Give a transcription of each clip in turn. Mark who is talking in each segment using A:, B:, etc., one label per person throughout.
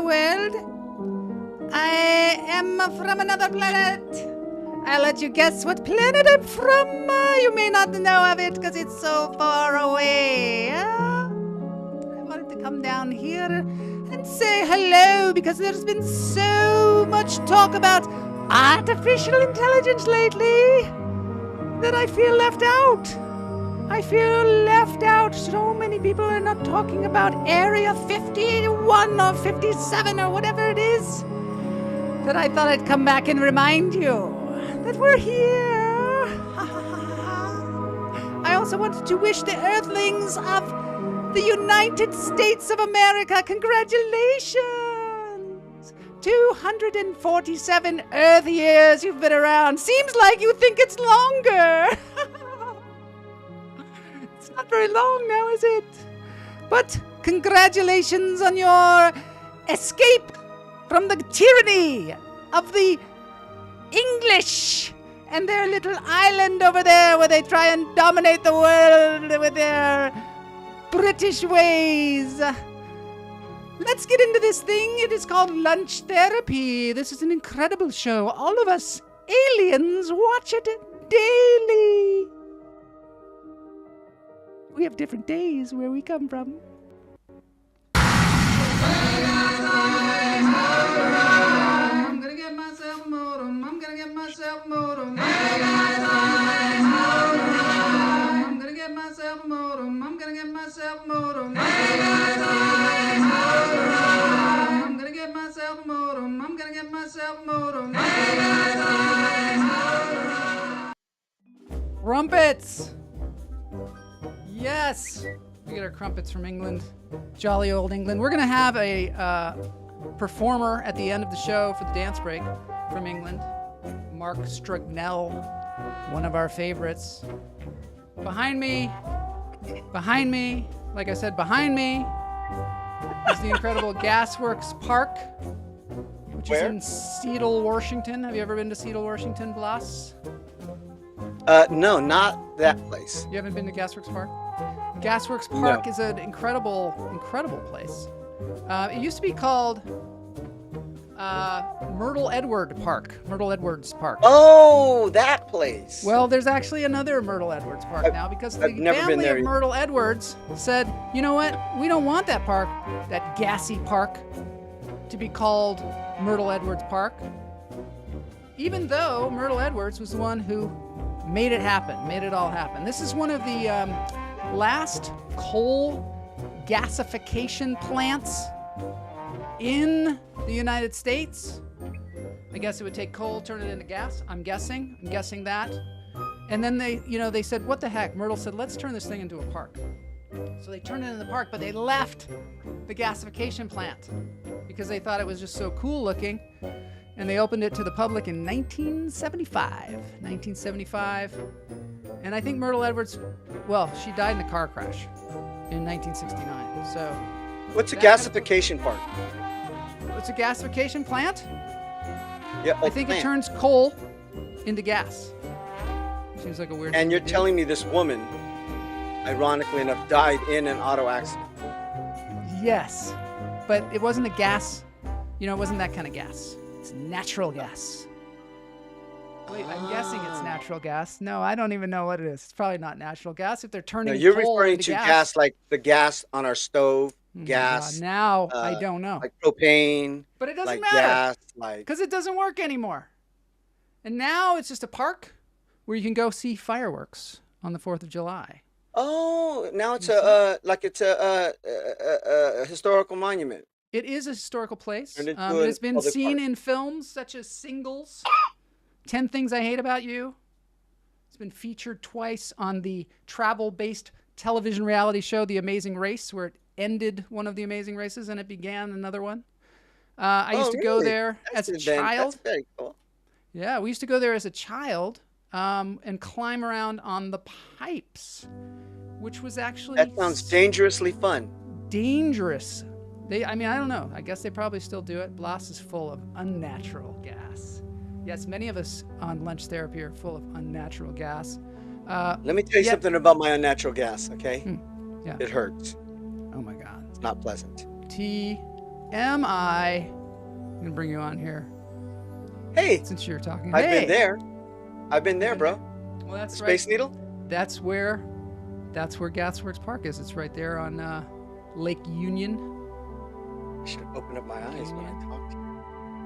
A: world. I am from another planet. I'll let you guess what planet I'm from. You may not know of it because it's so far away. I wanted to come down here and say hello because there's been so much talk about artificial intelligence lately that I feel left out. I feel left out. So many people are not talking about Area 51 or 57 or whatever it is that I thought I'd come back and remind you that we're here. I also wanted to wish the Earthlings of the United States of America congratulations. 247 Earth years you've been around. Seems like you think it's longer. It's not very long now, is it? But congratulations on your escape from the tyranny of the English and their little island over there where they try and dominate the world with their British ways. Let's get into this thing. It is called Lunch Therapy. This is an incredible show. All of us aliens watch it daily. We have different days where we come from. I'm gonna get myself a modem. I'm gonna get myself a modem. I'm gonna get myself a modem. I'm gonna get myself a modem. I'm gonna get myself a modem. I'm gonna get myself a modem. Crumpets! Yes! We get our crumpets from England. Jolly old England. We're gonna have a performer at the end of the show for the dance break from England. Mark Strucknell, one of our favorites. Behind me, like I said, behind me is the incredible Gasworks Park, which is in Seattle, Washington. Have you ever been to Seattle, Washington, Blas?
B: No, not that place.
A: You haven't been to Gasworks Park? Gasworks Park is an incredible place. It used to be called Myrtle Edwards Park.
B: Oh, that place.
A: Well, there's actually another Myrtle Edwards Park now because the family of Myrtle Edwards said, you know what? We don't want that park, that gassy park, to be called Myrtle Edwards Park. Even though Myrtle Edwards was the one who made it all happen. This is one of the last coal gasification plants in the United States. I guess it would take coal, turn it into gas. I'm guessing that. And then they said, what the heck? Myrtle said, let's turn this thing into a park. So they turned it into the park, but they left the gasification plant because they thought it was just so cool looking. And they opened it to the public in 1975. And I think Myrtle Edwards, well, she died in a car crash in 1969. So
B: what's a gasification part?
A: What's a gasification plant?
B: Yeah,
A: I think it turns coal into gas. Seems like a weird thing.
B: And you're telling me this woman, ironically enough, died in an auto accident.
A: Yes, but it wasn't a gas. It wasn't that kind of gas. It's natural gas. Wait, I'm guessing it's natural gas. No, I don't even know what it is. It's probably not natural gas. If they're turning
B: you're
A: coal
B: referring
A: into
B: to gas like the gas on our stove, gas.
A: Now I don't know.
B: Like propane.
A: But it doesn't
B: like
A: matter.
B: Gas,
A: because it doesn't work anymore. And now it's just a park where you can go see fireworks on the 4th of July.
B: Oh, now it's a historical monument.
A: It is a historical place. It has been seen in films such as Singles, 10 Things I Hate About You. It's been featured twice on the travel-based television reality show The Amazing Race, where it ended one of the Amazing Races and it began another one. I used to go there as a child.
B: That's very cool.
A: Yeah, we used to go there as a child and climb around on the pipes, which was actually...
B: That sounds dangerously fun.
A: Dangerous. I don't know. I guess they probably still do it. Blas is full of unnatural gas. Yes, many of us on Lunch Therapy are full of unnatural gas.
B: Let me tell you something about my unnatural gas, okay?
A: Yeah.
B: It hurts.
A: Oh my God.
B: It's not pleasant.
A: am I? I'm gonna bring you on here.
B: Hey,
A: since you're talking,
B: I've been there. I've been there, bro.
A: Well, that's
B: Space
A: right.
B: Needle.
A: That's where Gasworks Park is. It's right there on Lake Union.
B: I should open up my eyes when I talk to you.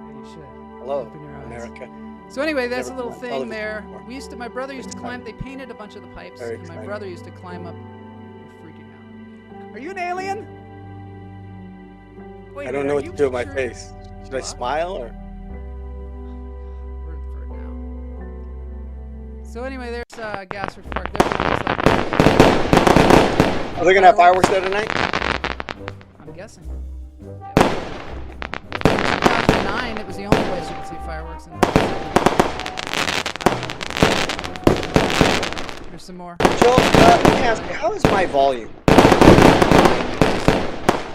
A: Yeah, you should.
B: Hello,
A: Open your eyes.
B: America.
A: So anyway, that's a
B: Never
A: little
B: been on
A: thing
B: television
A: there.
B: before.
A: My brother used to climb. They painted a bunch of the pipes,
B: Very
A: and my
B: exciting.
A: brother used to climb up. You're freaking out. Are you an alien? Wait,
B: I don't know what to do with my
A: picturing-
B: face. Should I smile or?
A: We're for it now. So anyway, there's Gasworks Park. There's
B: Are they gonna have fireworks there tonight?
A: I'm guessing. 2009, it was the only place you could see fireworks in. Here's some more.
B: Joel, let me ask you, how is my volume?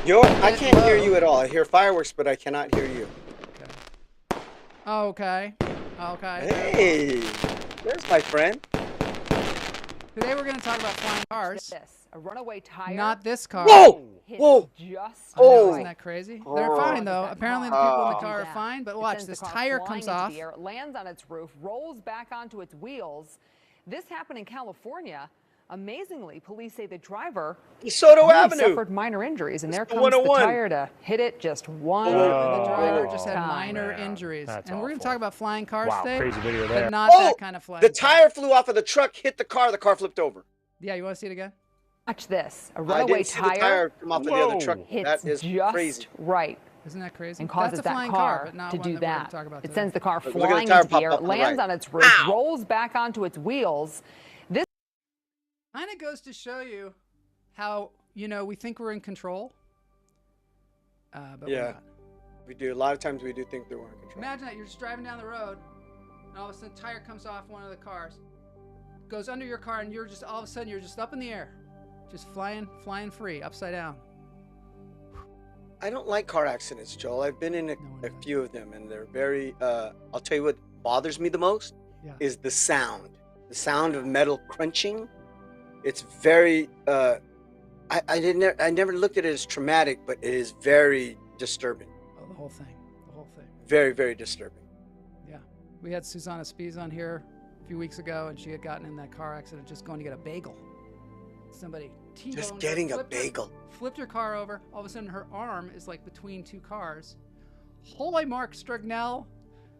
B: I can't hear you at all. I hear fireworks, but I cannot hear you.
A: Okay.
B: Hey, there's my friend.
A: Today we're going to talk about flying cars.
C: A runaway tire.
A: Not this car.
B: Whoa! Whoa!
C: Just
B: Oh!
A: Isn't that crazy? They're fine though. Apparently the people in the car are fine, but watch, this tire comes off.
C: It lands on its roof, rolls back onto its wheels. This happened in California. Amazingly, police say the driver
B: DeSoto Avenue
C: suffered minor injuries, and there comes the
B: 101.
C: tire to hit it just one
A: The driver just had
C: time.
A: minor injuries.
D: That's
A: And we're going to
D: awful.
A: talk about flying cars
D: Wow,
A: today,
D: crazy video
A: but
D: there.
A: not
B: Oh,
A: that kind of flying
B: the
A: car.
B: tire flew off of the truck, hit the car flipped over.
A: Yeah, you want to see it again?
C: Watch this. A
B: I
C: runaway
B: didn't see the tire come off of the other
D: Whoa.
B: truck.
C: hits
B: That is
C: just
B: crazy.
C: right
A: Isn't that crazy?
C: and causes
A: That's a
C: that
A: flying
C: car
A: but not
C: to
A: one
C: do
A: that. We're
C: that.
A: gonna talk about
C: It
A: today.
C: sends the car
B: Look at the
C: flying
B: tire
C: into the
B: pop
C: air.
B: up
C: It
B: on the
C: lands
B: right.
C: on its roof,
B: Ow.
C: rolls back onto its wheels.
A: Kind of goes to show you how, we think we're in control, but we're
B: Yeah.
A: not.
B: We do. A lot of times we do think that we're in control.
A: Imagine that you're just driving down the road, and all of a sudden, tire comes off one of the cars, goes under your car, and you're just all of a sudden you're just up in the air, just flying free, upside down.
B: I don't like car accidents, Joel. I've been in a few of them, and they're very. I'll tell you what bothers me the most
A: Yeah.
B: is the sound of metal crunching. It's very. I never looked at it as traumatic, but it is very disturbing.
A: Oh, the whole thing.
B: Very, very disturbing.
A: Yeah, we had Susanna Spies on here a few weeks ago, and she had gotten in that car accident just going to get a bagel. Somebody T-boned
B: Just
A: her,
B: getting a
A: flipped her-
B: bagel.
A: Flipped her car over. All of a sudden, her arm is like between two cars. Holy Mark Strucknell,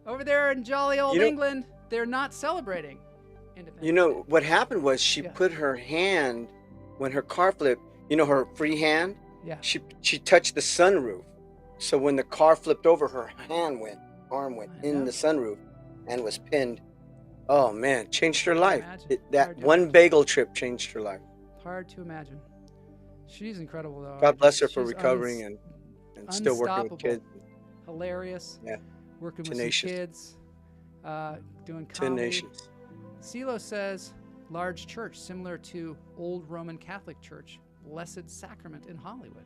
A: over there in jolly old England, they're not celebrating independence.
B: You know what happened was she
A: Yeah.
B: put her hand when her car flipped. Her free hand.
A: Yeah.
B: She touched the sunroof, so when the car flipped over, her arm went
A: I
B: in
A: know.
B: the sunroof, and was pinned. Oh man, changed her life.
A: imagine.
B: That
A: Hard to
B: one
A: imagine.
B: bagel trip changed her life.
A: Hard to imagine. She's incredible though.
B: God bless her for
A: She's
B: recovering and still working with
A: unstoppable.
B: kids.
A: Hilarious.
B: Yeah.
A: Working
B: Tenacious.
A: with some kids. Doing comedy.
B: Tenacious.
A: CeeLo says large church similar to old Roman Catholic Church, Blessed Sacrament in Hollywood.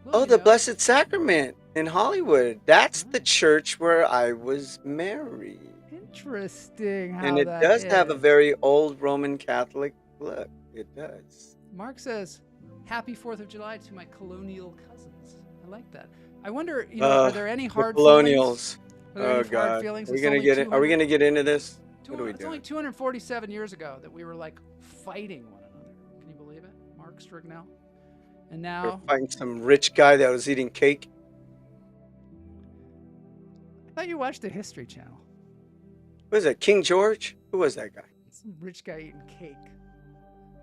A: Well,
B: Oh,
A: you
B: the
A: know,
B: Blessed Sacrament in Hollywood. That's the church where I was married.
A: Interesting how
B: And it
A: that
B: does have a
A: is.
B: very old Roman Catholic look. It does.
A: Mark says, "Happy 4th of July to my colonial cousins." I like that. I wonder, are there any
B: The
A: hard
B: colonials.
A: feelings? Are there
B: Oh
A: any hard
B: God.
A: feelings?
B: Are we
A: It's
B: gonna
A: only
B: get it? Are we
A: 200
B: gonna get into this? What are we
A: It's only
B: doing?
A: 247 years ago that we were like fighting one another. Can you believe it? Mark Strucknell. And
B: We're
A: now,
B: fighting some rich guy that was eating cake.
A: I thought you watched the History Channel.
B: What is that? King George? Who was that guy?
A: Some rich guy eating cake.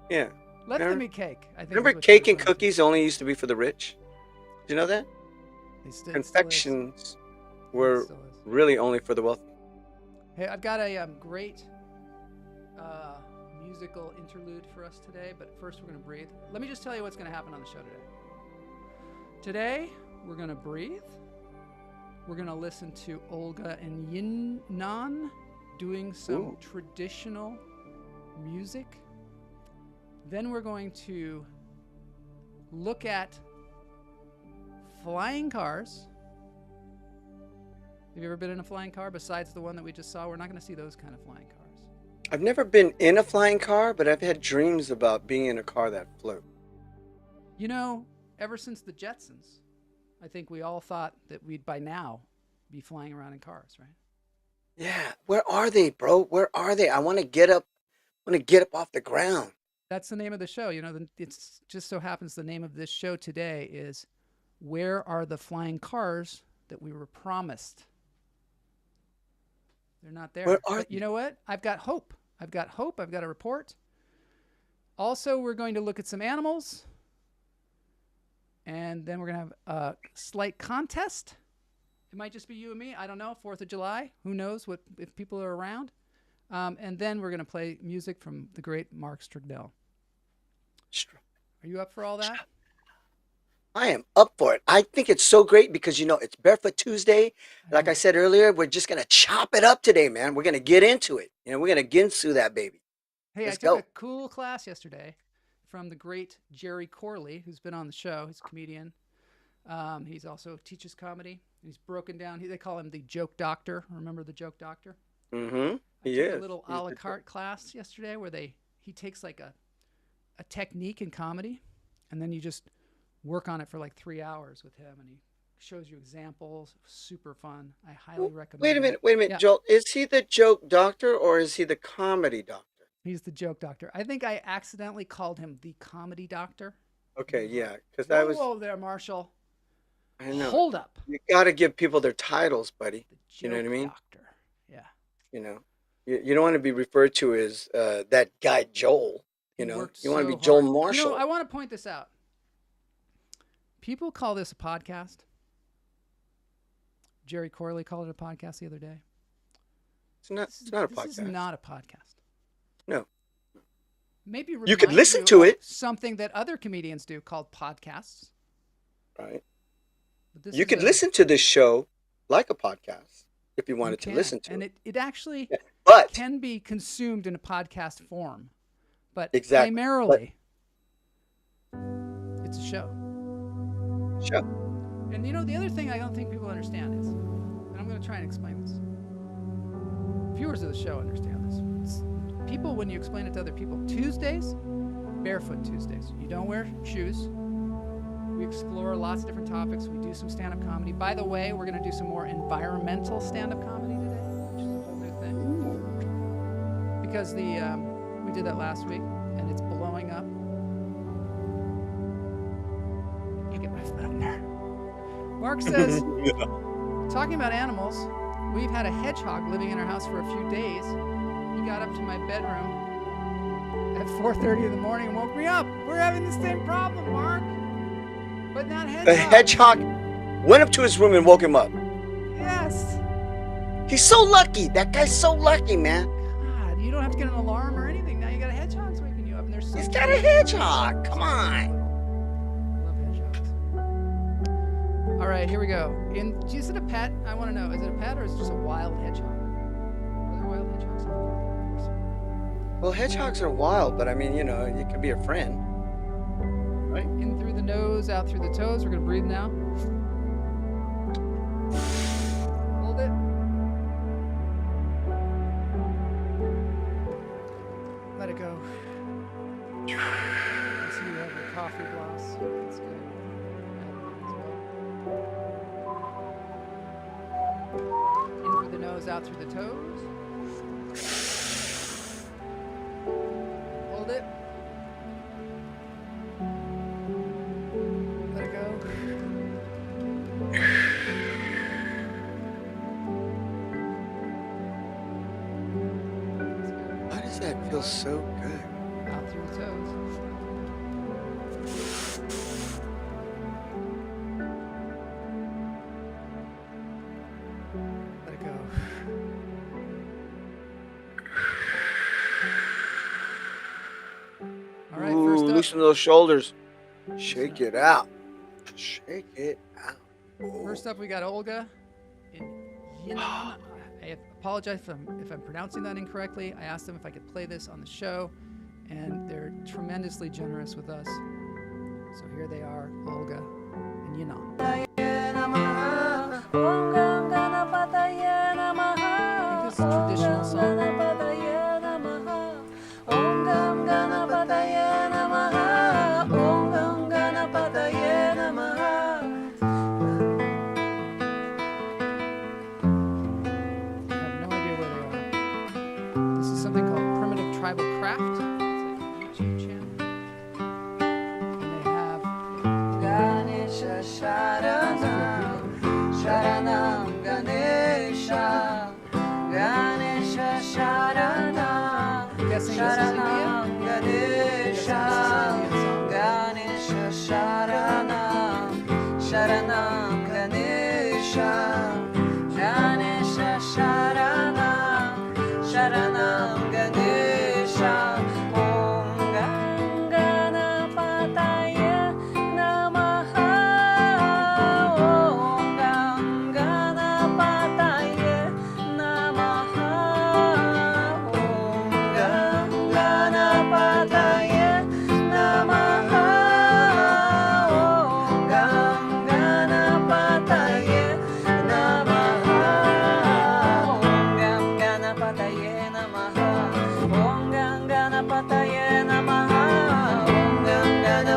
B: Yeah.
A: Let
B: Remember-
A: them eat cake. I think.
B: Remember
A: is what you
B: cake
A: were
B: and
A: saying.
B: cookies only used to be for the rich? Do you know that?
A: It still is.
B: Confections
A: It
B: were
A: still is.
B: really only for the wealthy.
A: Hey, I've got a great musical interlude for us today, but first we're going to breathe. Let me just tell you what's going to happen on the show today. Today, we're going to breathe. We're going to listen to Olga and Yin Non doing some
B: Ooh.
A: traditional music. Then we're going to look at flying cars. Have you ever been in a flying car besides the one that we just saw? We're not going to see those kind of flying cars.
B: I've never been in a flying car, but I've had dreams about being in a car that flew.
A: Ever since the Jetsons, I think we all thought that we'd by now be flying around in cars, right?
B: Yeah. Where are they, bro? Where are they? I want to get up. I want to get up off the ground.
A: That's the name of the show. You know, it's just so happens the name of this show today is Where Are the Flying Cars That We Were Promised? They're not there.
B: Where are
A: But you know what? I've got hope. I've got hope. I've got a report. Also, we're going to look at some animals. And then we're going to have a slight contest. It might just be you and me. I don't know. 4th of July. Who knows what if people are around. And then we're going to play music from the great Mark Strucknell. Are you up for all that?
B: I am up for it. I think it's so great because, it's Barefoot Tuesday. Like I said earlier, we're just going to chop it up today, man. We're going to get into it. We're going to get into that baby.
A: Hey,
B: Let's
A: I took
B: go.
A: a cool class yesterday from the great Jerry Corley, who's been on the show. He's a comedian. He's also teaches comedy. He's broken down. They call him the joke doctor. Remember the joke doctor?
B: Mm-hmm.
A: I took a little a la carte class yesterday where he takes like a technique in comedy, and then you just work on it for like 3 hours with him, and he shows you examples. Super fun. I highly recommend it.
B: Wait a minute, yeah. Joel. Is he the joke doctor or is he the comedy doctor?
A: He's the joke doctor. I think I accidentally called him the comedy doctor.
B: Okay, yeah, because
A: Whoa there, Marshall.
B: I know.
A: Hold up.
B: You got to give people their titles, buddy.
A: You
B: know what I mean?
A: Doctor. Yeah.
B: You don't want to be referred to as that guy Joel. You want to be Joel Marshall.
A: I want to point this out. People call this a podcast. Jerry Corley called it a podcast the other day.
B: It's not a podcast.
A: This is not a podcast.
B: No.
A: Maybe
B: you could listen to it.
A: Something that other comedians do called podcasts.
B: Right. You could listen to this show like a podcast if you wanted to listen to it.
A: And it actually can be consumed in a podcast form. But primarily, it's a show. And the other thing I don't think people understand is, and I'm going to try and explain this. Viewers of the show understand this. People, when you explain it to other people, Tuesdays, Barefoot Tuesdays. You don't wear shoes. We explore lots of different topics. We do some stand-up comedy. By the way, we're going to do some more environmental stand-up comedy today, which is a whole new thing. Because we did that last week, and it's blowing up. You get my foot up there. Mark says, talking about animals, we've had a hedgehog living in our house for a few days. He got up to my bedroom at 4:30 in the morning and woke me up. We're having the same problem, Mark. But not hedgehog.
B: The hedgehog went up to his room and woke him up.
A: Yes.
B: He's so lucky. That guy's so lucky, man.
A: God, you don't have to get an alarm or anything. Now you got a hedgehog waking you up, and there's
B: He's got a hedgehog. Come on.
A: I love hedgehogs. All right, here we go. Is it a pet? I want to know. Is it a pet or is it just a wild hedgehog? Are there wild hedgehogs?
B: Well, hedgehogs are wild, but I mean, it could be a friend. Right?
A: In through the nose, out through the toes. We're going to breathe now. Hold it. Let it go. I see you have your coffee glass. That's good. In through the nose, out through the toes. Hold it. Let it go.
B: Why does that feel so good?
A: Out through the toes. Let it go. All right, first up.
B: Loosen those shoulders. Shake it out. Shake it out.
A: First up, we got Olga and Yin Non. I apologize if I'm pronouncing that incorrectly. I asked them if I could play this on the show, and they're tremendously generous with us. So here they are, Olga and Yin Non. I think this is a traditional song.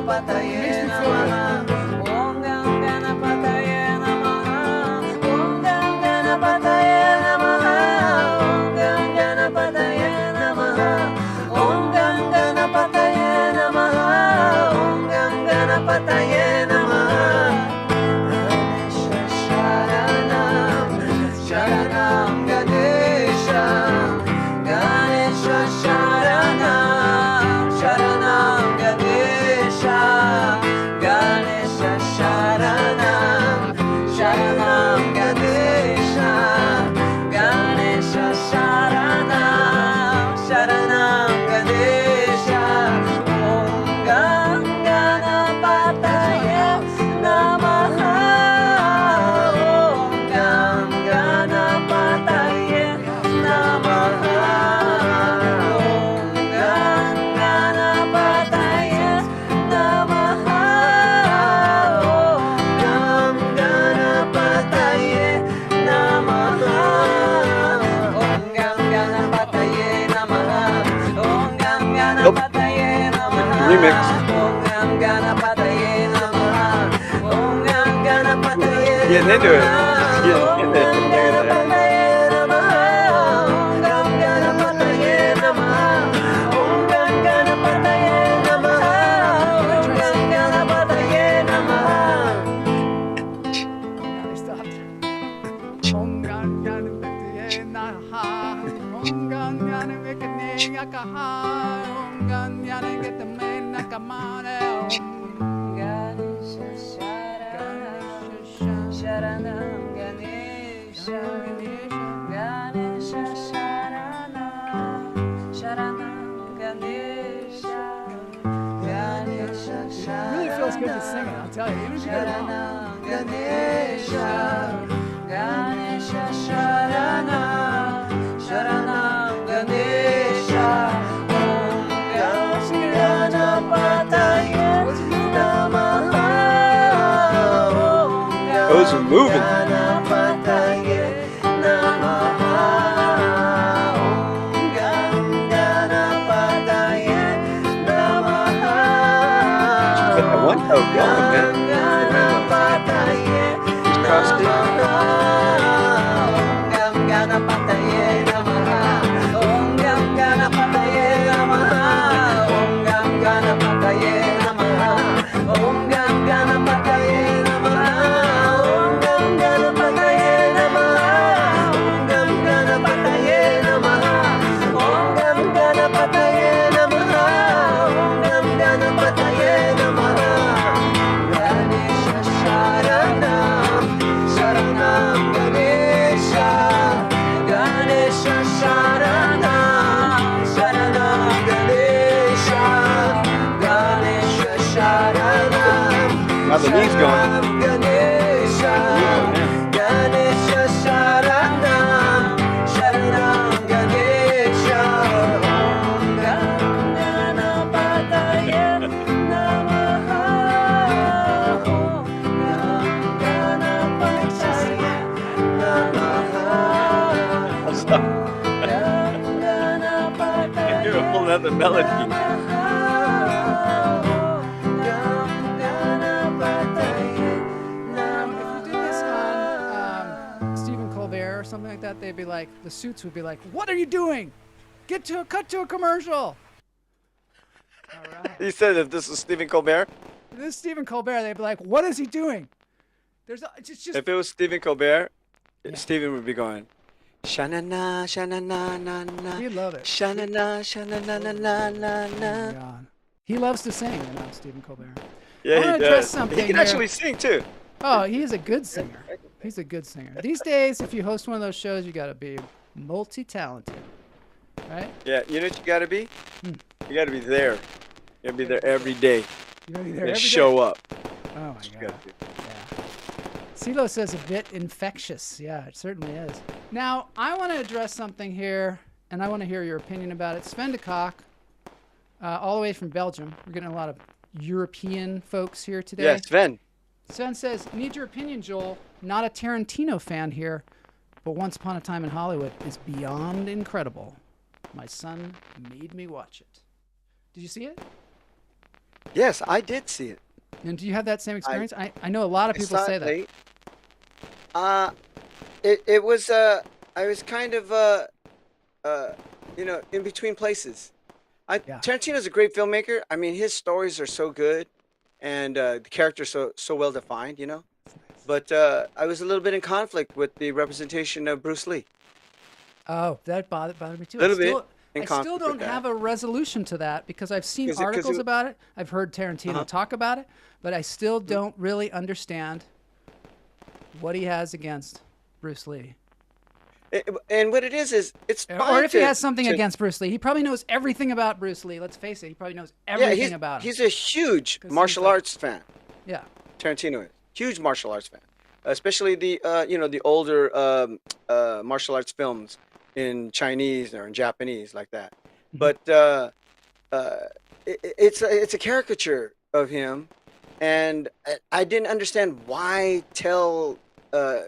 A: Makes me feel good.
B: Remix. Getting into it. Getting into it.
A: Really feels good to sing it, I'll tell you. Even if you get it wrong.
B: Those are moving. One toe going, man. Just crossed Now the knee's going. You're a whole other melody.
A: Something like that, they'd be like, the suits would be like, "What are you doing? Cut to a commercial." All right.
B: He said if this was Stephen Colbert.
A: If this is Stephen Colbert, they'd be like, "What is he doing?" It's just.
B: If it was Stephen Colbert, yeah. Stephen would be going, "Sha-na-na, sha-na-na-na-na."
A: He'd love it.
B: Sha-na-na, sha-na-na-na-na-na.
A: Oh, He loves to sing, you know, Stephen Colbert.
B: Yeah, he does. He can actually sing too.
A: Oh, he's a good singer. He's a good singer. These days, if you host one of those shows, you got to be multi-talented, right?
B: Yeah, you know what you got to be? You got to be there. You got to be there every day.
A: You got to be there every day?
B: Show up.
A: Oh, my God. Yeah. CeeLo says a bit infectious. Yeah, it certainly is. Now, I want to address something here, and I want to hear your opinion about it. Sven de Kock, all the way from Belgium. We're getting a lot of European folks here today.
B: Yeah, Sven.
A: Sven says, need your opinion, Joel. Not a Tarantino fan here, but Once Upon a Time in Hollywood is beyond incredible. My son made me watch it. Did you see it?
B: Yes, I did see it.
A: And do you have that same
B: I
A: experience? I know a lot of
B: I
A: people
B: saw
A: say
B: it
A: that.
B: late. Uh, it was I was kind of uh in between places.
A: Yeah.
B: Tarantino's a great filmmaker. I mean, his stories are so good, and the characters so well defined. But I was a little bit in conflict with the representation of Bruce Lee.
A: Oh, that bothered me too.
B: A little bit in
A: I still
B: conflict with
A: don't
B: that
A: have a resolution to that because I've seen
B: because
A: articles about it. I've heard Tarantino
B: uh-huh.
A: talk about it, but I still
B: Mhm.
A: don't really understand what he has against Bruce Lee.
B: And what it is it's
A: Or
B: fine
A: if he has something
B: to
A: against Bruce Lee. He probably knows everything about Bruce Lee. Let's face it, he probably knows
B: yeah,
A: everything about him.
B: he's a huge
A: 'Cause he's
B: martial
A: like,
B: arts fan.
A: yeah.
B: Tarantino is huge martial arts fan, especially the the older martial arts films in Chinese or in Japanese like that.
A: Mhm.
B: But uh, it's a caricature of him, and I didn't understand why tell uh,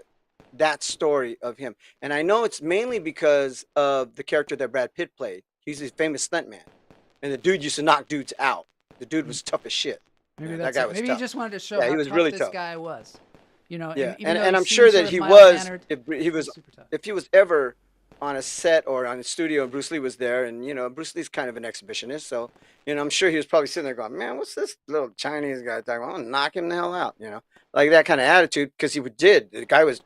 B: that story of him. And I know it's mainly because of the character that Brad Pitt played. He's a famous stuntman, and the dude used to knock dudes out. The dude was tough as shit.
A: Maybe
B: That
A: that's
B: guy
A: it.
B: was
A: Maybe he
B: tough.
A: just wanted to show
B: Yeah, he
A: how
B: was
A: tough
B: really
A: this
B: tough.
A: guy was.
B: Yeah,
A: And even though
B: and
A: he
B: I'm sure
A: seems sort
B: that
A: of
B: he was
A: mild-mannered,
B: if
A: he's super tough.
B: he was ever on a set or on a studio and Bruce Lee was there, and Bruce Lee's kind of an exhibitionist, so I'm sure he was probably sitting there going, "Man, what's this little Chinese guy talking about? I'm gonna knock him the hell out," like that kind of attitude because did. The guy was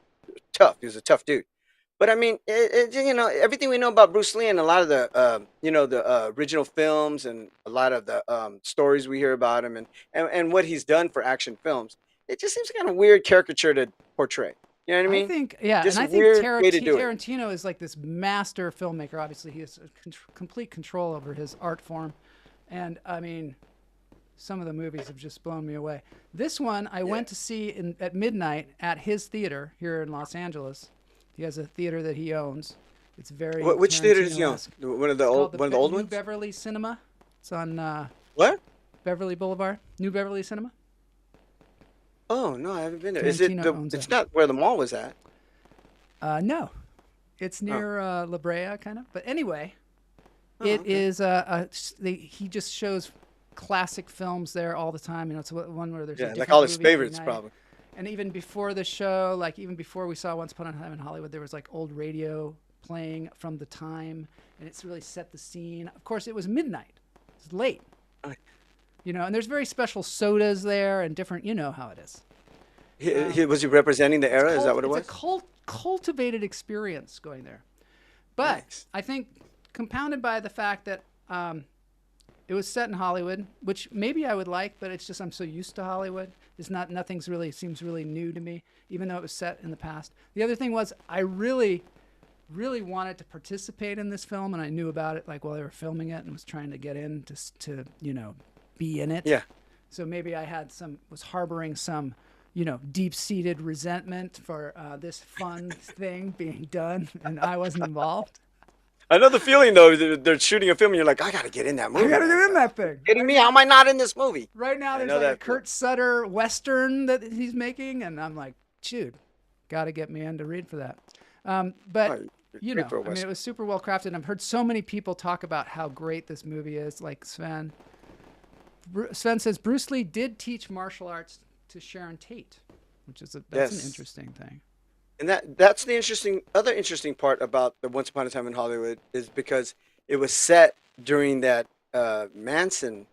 B: tough. He was a tough dude. But I mean, everything we know about Bruce Lee and a lot of the, original films and a lot of the stories we hear about him and what he's done for action films, it just seems kind of weird caricature to portray. You know what I
A: I
B: mean?
A: think, yeah, and
B: Just a
A: I think
B: weird way to do it.
A: Tarantino is like this master filmmaker. Obviously, he has complete control over his art form, and I mean, some of the movies have just blown me away. This one I
B: Yeah.
A: went to see at midnight at his theater here in Los Angeles. He has a theater that he owns. It's very
B: Which theater is he on?
A: Tarantino-esque.
B: One of the
A: It's called
B: old
A: the New
B: ones?
A: Beverly Cinema. It's on
B: What?
A: Beverly Boulevard. New Beverly Cinema.
B: Oh no, I haven't been there. Is it
A: Tarantino owns
B: It's
A: it.
B: not where the mall was at.
A: No, it's
B: Oh.
A: near La Brea, kind of. But anyway,
B: Oh,
A: it
B: okay.
A: is he just shows classic films there all the time. It's one where there's a
B: Yeah, like
A: different
B: all his
A: movie every
B: favorites
A: night.
B: probably.
A: And even before the show, like even before we saw Once Upon a Time in Hollywood, there was like old radio playing from the time, and it's really set the scene. Of course, it was midnight. It's late,
B: Oh,
A: and there's very special sodas there and different. You know how it is.
B: Was he representing the era? Is that what it was?
A: It's a cultivated experience going there. But
B: Nice.
A: I think compounded by the fact that it was set in Hollywood, which maybe I would like, but it's just I'm so used to Hollywood. It's not nothing's really seems really new to me, even though it was set in the past. The other thing was I really wanted to participate in this film, and I knew about it like while they were filming it, and was trying to get in to be in it.
B: Yeah.
A: So maybe I was harboring some deep-seated resentment for this fun thing being done, and I wasn't involved.
B: I know the feeling though. They're shooting a film, and you're like, I gotta get in that movie.
A: I gotta get in that thing.
B: Kidding me? How am I not in this movie?
A: Right now,
B: I
A: there's
B: know
A: like a
B: that feeling.
A: Kurt Sutter Western that he's making, and I'm like, dude, gotta get me in to read for that. But
B: Oh, you're great for a
A: I mean, it
B: Western.
A: was super well crafted. I've heard so many people talk about how great this movie is, like Sven. Sven says Bruce Lee did teach martial arts to Sharon Tate, which is that's an
B: Yes.
A: interesting thing.
B: And that's the other interesting part about the Once Upon a Time in Hollywood is because it was set during that Manson,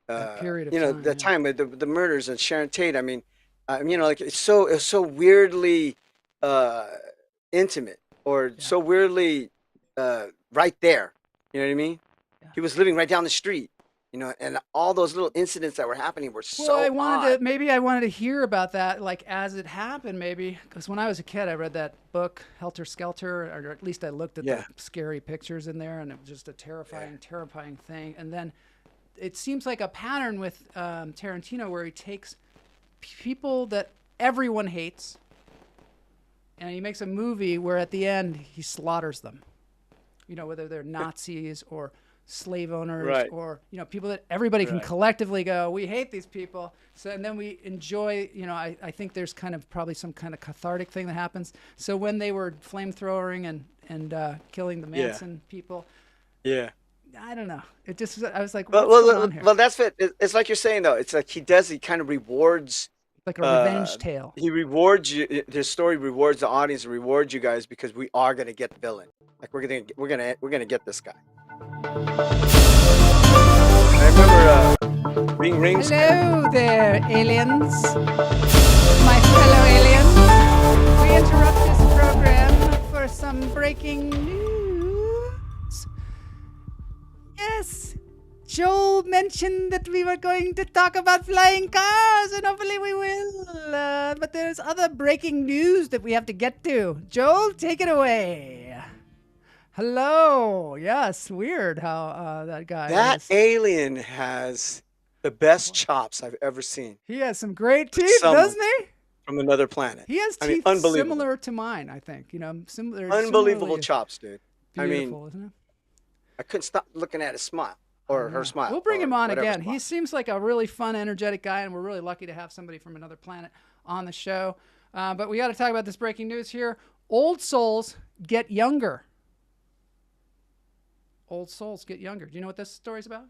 A: That period of time.
B: the
A: Yeah.
B: time with the murders and Sharon Tate. I mean, like it's so weirdly uh, intimate or
A: Yeah.
B: so weirdly right there. You know what I mean?
A: Yeah.
B: He was living right down the street. And all those little incidents that were happening were
A: Well,
B: so
A: I wanted
B: odd.
A: to maybe I wanted to hear about that like as it happened, maybe because when I was a kid, I read that book Helter Skelter, or at least I looked at
B: Yeah.
A: the scary pictures in there, and it was just a terrifying thing. And then it seems like a pattern with Tarantino where he takes people that everyone hates, and he makes a movie where at the end he slaughters them. Whether they're Nazis or slave owners
B: Right.
A: or people that everybody can
B: Right.
A: collectively go, we hate these people, so and then we enjoy. I think there's kind of probably some kind of cathartic thing that happens. So when they were flamethrowering and killing the Manson people,
B: Yeah.
A: I don't know. It just, I was like, what's going on here?
B: Well, that's it. It's like you're saying though. It's like he kind of rewards.
A: Like a revenge tale.
B: He rewards you. His story rewards the audience, and rewards you guys because we are gonna get the villain. Like we're gonna get this guy. I remember rings.
A: Hello there, aliens. My fellow aliens. We interrupt this program for some breaking news. Yes. Joel mentioned that we were going to talk about flying cars, and hopefully we will. But there's other breaking news that we have to get to. Joel, take it away. Hello. Yes, weird how that guy
B: That
A: is.
B: alien has the best chops I've ever seen.
A: He has some great teeth, doesn't he?
B: From another planet.
A: He has teeth similar to mine, I think. You know, similar.
B: Unbelievable chops, dude.
A: Beautiful, isn't it?
B: I couldn't stop looking at his smile. Or her smile.
A: We'll bring him on again. Smile. He seems like a really fun, energetic guy, and we're really lucky to have somebody from another planet on the show. But we got to talk about this breaking news here. Old souls get younger. Old souls get younger. Do you know what this story's about?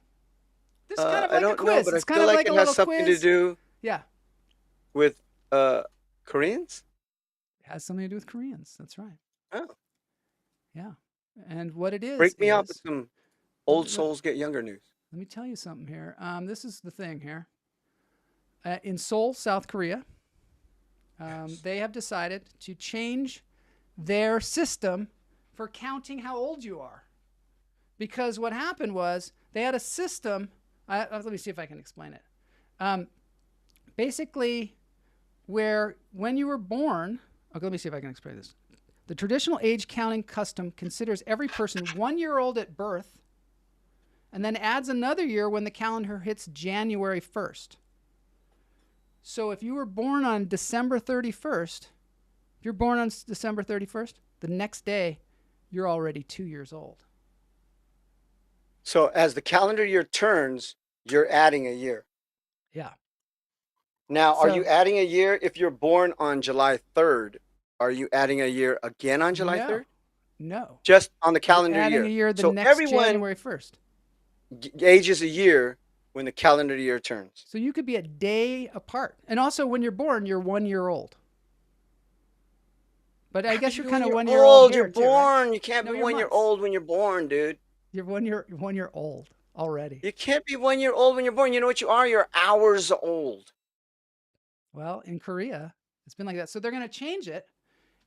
A: This is kind of like a quiz.
B: Know, but
A: it's
B: I
A: kind
B: feel
A: of
B: like it has something to do with Koreans?
A: It has something to do with Koreans. That's right.
B: Oh.
A: Yeah. And what it is...
B: Break me up with some... Old souls get younger news.
A: Let me tell you something here. This is the thing here. In Seoul, South Korea, they have decided to change their system for counting how old you are. Because what happened was they had a system. Let me see if I can explain it. Basically, where when you were born, let me see if I can explain this. The traditional age counting custom considers every person 1 year old at birth and then adds another year when the calendar hits January 1st. So if you were born on December 31st, if you're born on December 31st, the next day, you're already 2 years old.
B: So as the calendar year turns, you're adding a year.
A: Yeah.
B: Now, are you adding a year if you're born on July 3rd? Are you adding a year again on July 3rd?
A: No.
B: Just on the calendar year.
A: Adding a year the next January 1st.
B: Ages a year when the calendar year turns.
A: So you could be a day apart. And also when you're born, you're 1 year old. But I guess you're kind of 1 year old.
B: You're born. Right? You can't be 1 year old when you're born, dude.
A: You're 1 year old already.
B: You can't be 1 year old when you're born. You know what you are? You're hours old.
A: Well, in Korea, it's been like that. So they're going to change it.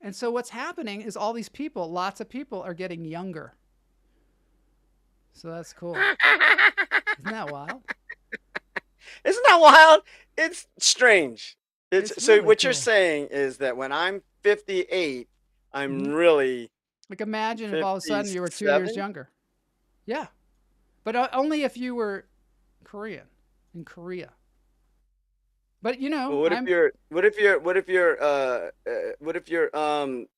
A: And so what's happening is all these people, lots of people are getting younger. So that's cool. Isn't that wild?
B: Isn't that wild? It's strange. It's so
A: really
B: what
A: cool.
B: You're saying is that when I'm 58, I'm really
A: like imagine if all of a sudden you were 2 years younger. Yeah. But only if you were Korean in Korea. But you know,
B: what if you're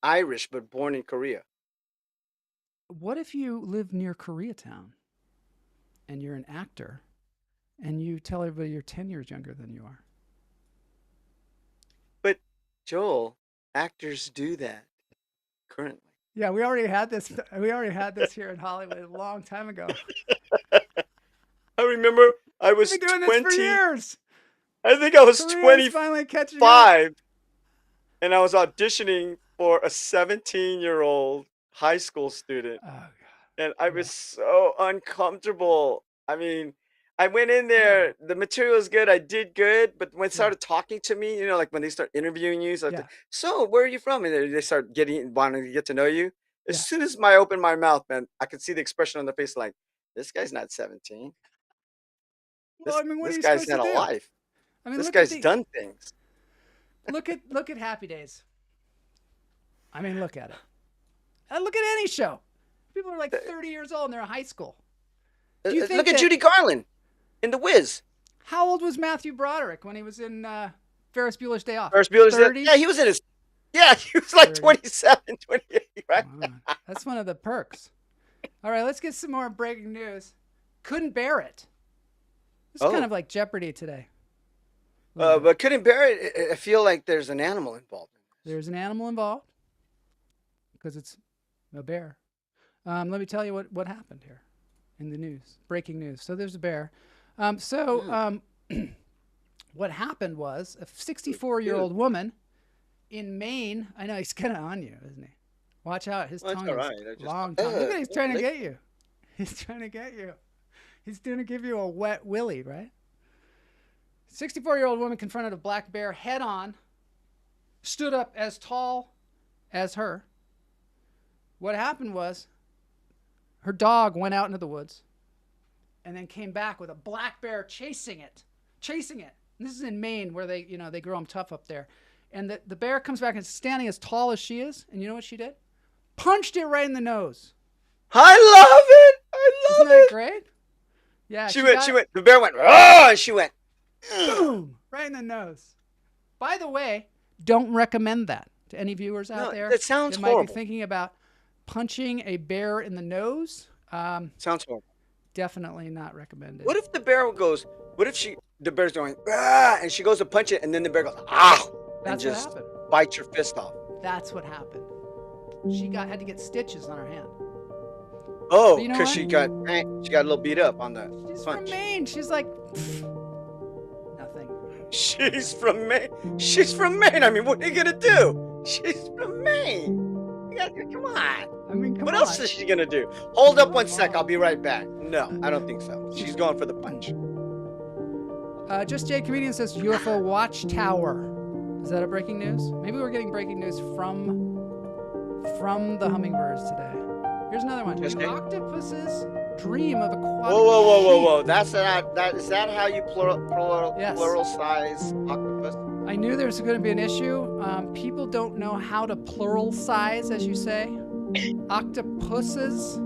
B: Irish but born in Korea?
A: What if you live near Koreatown and you're an actor and you tell everybody you're 10 years younger than you are?
B: But Joel, actors do that currently.
A: Yeah, we already had this. We already had this here in Hollywood a long time ago.
B: I remember I was
A: We've been doing
B: 20
A: this for years.
B: I think I was
A: Korea's finally catching
B: 25
A: up.
B: and I was auditioning for a 17-year-old high school student.
A: Oh, God.
B: And I was so uncomfortable. I mean, I went in there, the material was good, I did good, but when they started talking to me, you know, like when they start interviewing you, so where are you from? And they start wanting to get to know you. As soon as I opened my mouth, man, I could see the expression on their face like, this guy's not 17.
A: Well, I mean, what
B: this
A: are you
B: guy's
A: supposed
B: had
A: to
B: a
A: do?
B: life.
A: I mean,
B: this guy's done things.
A: Look at Happy Days. I mean, look at it. Look at any show. People are like 30 years old and they're in high school. Do you think
B: look at Judy Garland in The Wiz.
A: How old was Matthew Broderick when he was in Ferris Bueller's Day Off?
B: Ferris Bueller's
A: 30?
B: Yeah, he was in his. Yeah, he was like 27, 28, right?
A: Wow. That's one of the perks. All right, let's get some more breaking news. Couldn't bear it. It's kind of like Jeopardy today.
B: But couldn't bear it. I feel like there's an animal involved.
A: There's an animal involved because it's a bear. Let me tell you what happened here. in the news. Breaking news. So there's a bear. What happened was a 64-year-old woman in Maine. I know he's kind of on you, isn't he? Watch out. His tongue is long tongue. Look at he's trying to get you. He's trying to get you. He's going to give you a wet willy, right? 64-year-old woman confronted a black bear head on, stood up as tall as her. What happened was her dog went out into the woods and then came back with a black bear chasing it. And this is in Maine where they grow them tough up there. And the bear comes back and is standing as tall as she is. And you know what she did? Punched it right in the nose.
B: I love it.
A: Isn't that great? Yeah.
B: She went. The bear went. Oh, and she went.
A: Boom! Right in the nose. By the way, don't recommend that to any viewers out there.
B: That sounds
A: horrible. Might be thinking about punching a bear in the nose.
B: Sounds horrible.
A: Definitely not recommended.
B: What if the bear goes? What if the bear's going and she goes to punch it, and then the bear goes and just bites your fist off?
A: That's what happened. She had to get stitches on her hand.
B: Oh, because she got a little beat up on the
A: She's
B: punch.
A: from Maine. She's like nothing.
B: She's from Maine. I mean, what are you gonna do? She's from Maine. Come on.
A: I mean,
B: what else is she gonna do? Hold up one sec. I'll be right back. No, I don't think so. She's going for the punch.
A: Just Jay Comedian says UFO Watchtower. Is that a breaking news? Maybe we're getting breaking news from the hummingbirds today. Here's another one.
B: Just
A: Octopus's dream of aquatic
B: Whoa.
A: sheep.
B: Is that how you pluralize octopus?
A: I knew there was going to be an issue. People don't know how to plural size, as you say. Octopuses.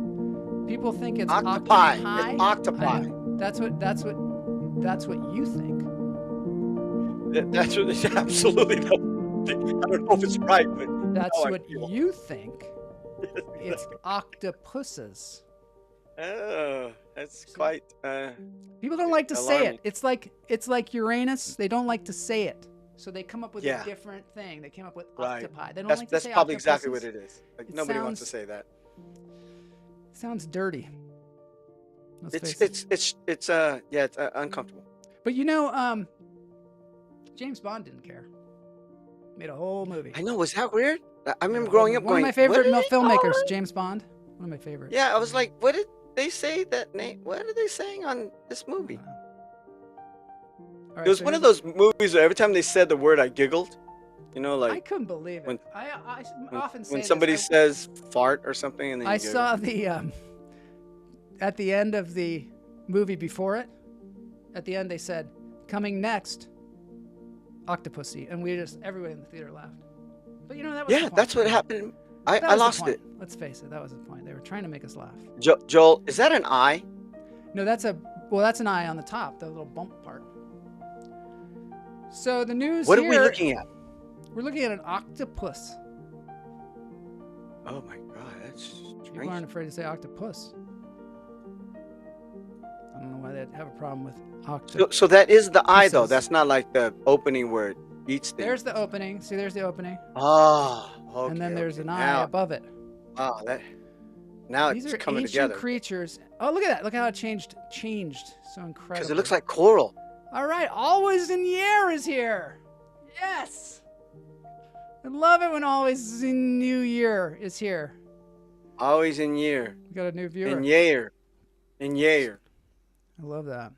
A: People think it's
B: octopi.
A: It's
B: octopi.
A: That's what you think.
B: That's what absolutely. I don't know if it's right, but
A: that's what you think. It's octopuses.
B: Oh, that's quite.
A: People don't like to
B: alarming.
A: say it. It's like Uranus. They don't like to say it, so they come up with a different thing. They came up with octopi. They don't like to say
B: That's probably
A: octopuses.
B: exactly what it is. Like nobody wants to say that.
A: Sounds dirty.
B: It's uncomfortable.
A: But James Bond didn't care. Made a whole movie.
B: I know. Was that weird? I remember growing up
A: one of my favorite filmmakers, James Bond. One of my favorites.
B: Yeah, I was like, what did they say that name? What are they saying on this movie?
A: Right,
B: it was one of those movies where every time they said the word, I giggled. Like
A: I couldn't believe it. I often say
B: when somebody says fart or something, and then
A: I saw the at the end of the movie before it. At the end, they said, "Coming next, Octopussy," and everybody in the theater laughed. But that was the point.
B: That's what happened. I lost it.
A: Let's face it, that was the point. They were trying to make us laugh.
B: Joel, is that an eye?
A: No, that's an eye on the top, the little bump part. So the news
B: What
A: here,
B: are we looking at?
A: We're looking at an octopus.
B: Oh my God, that's strange.
A: People aren't afraid to say octopus. I don't know why they'd have a problem with octopus.
B: So that is the eye, though. That's not like the opening where it eats things.
A: There's the opening. See, there's the opening.
B: Oh, okay.
A: And then there's an eye above it.
B: Wow, now
A: These
B: it's
A: are
B: coming
A: ancient
B: together.
A: creatures. Oh, look at that. Look how it changed. So incredible.
B: Because it looks like coral.
A: All right. Always in Year is here. Yes. I love it when Always in New Year is here.
B: Always in Year.
A: We got a new viewer.
B: In Year.
A: I love that.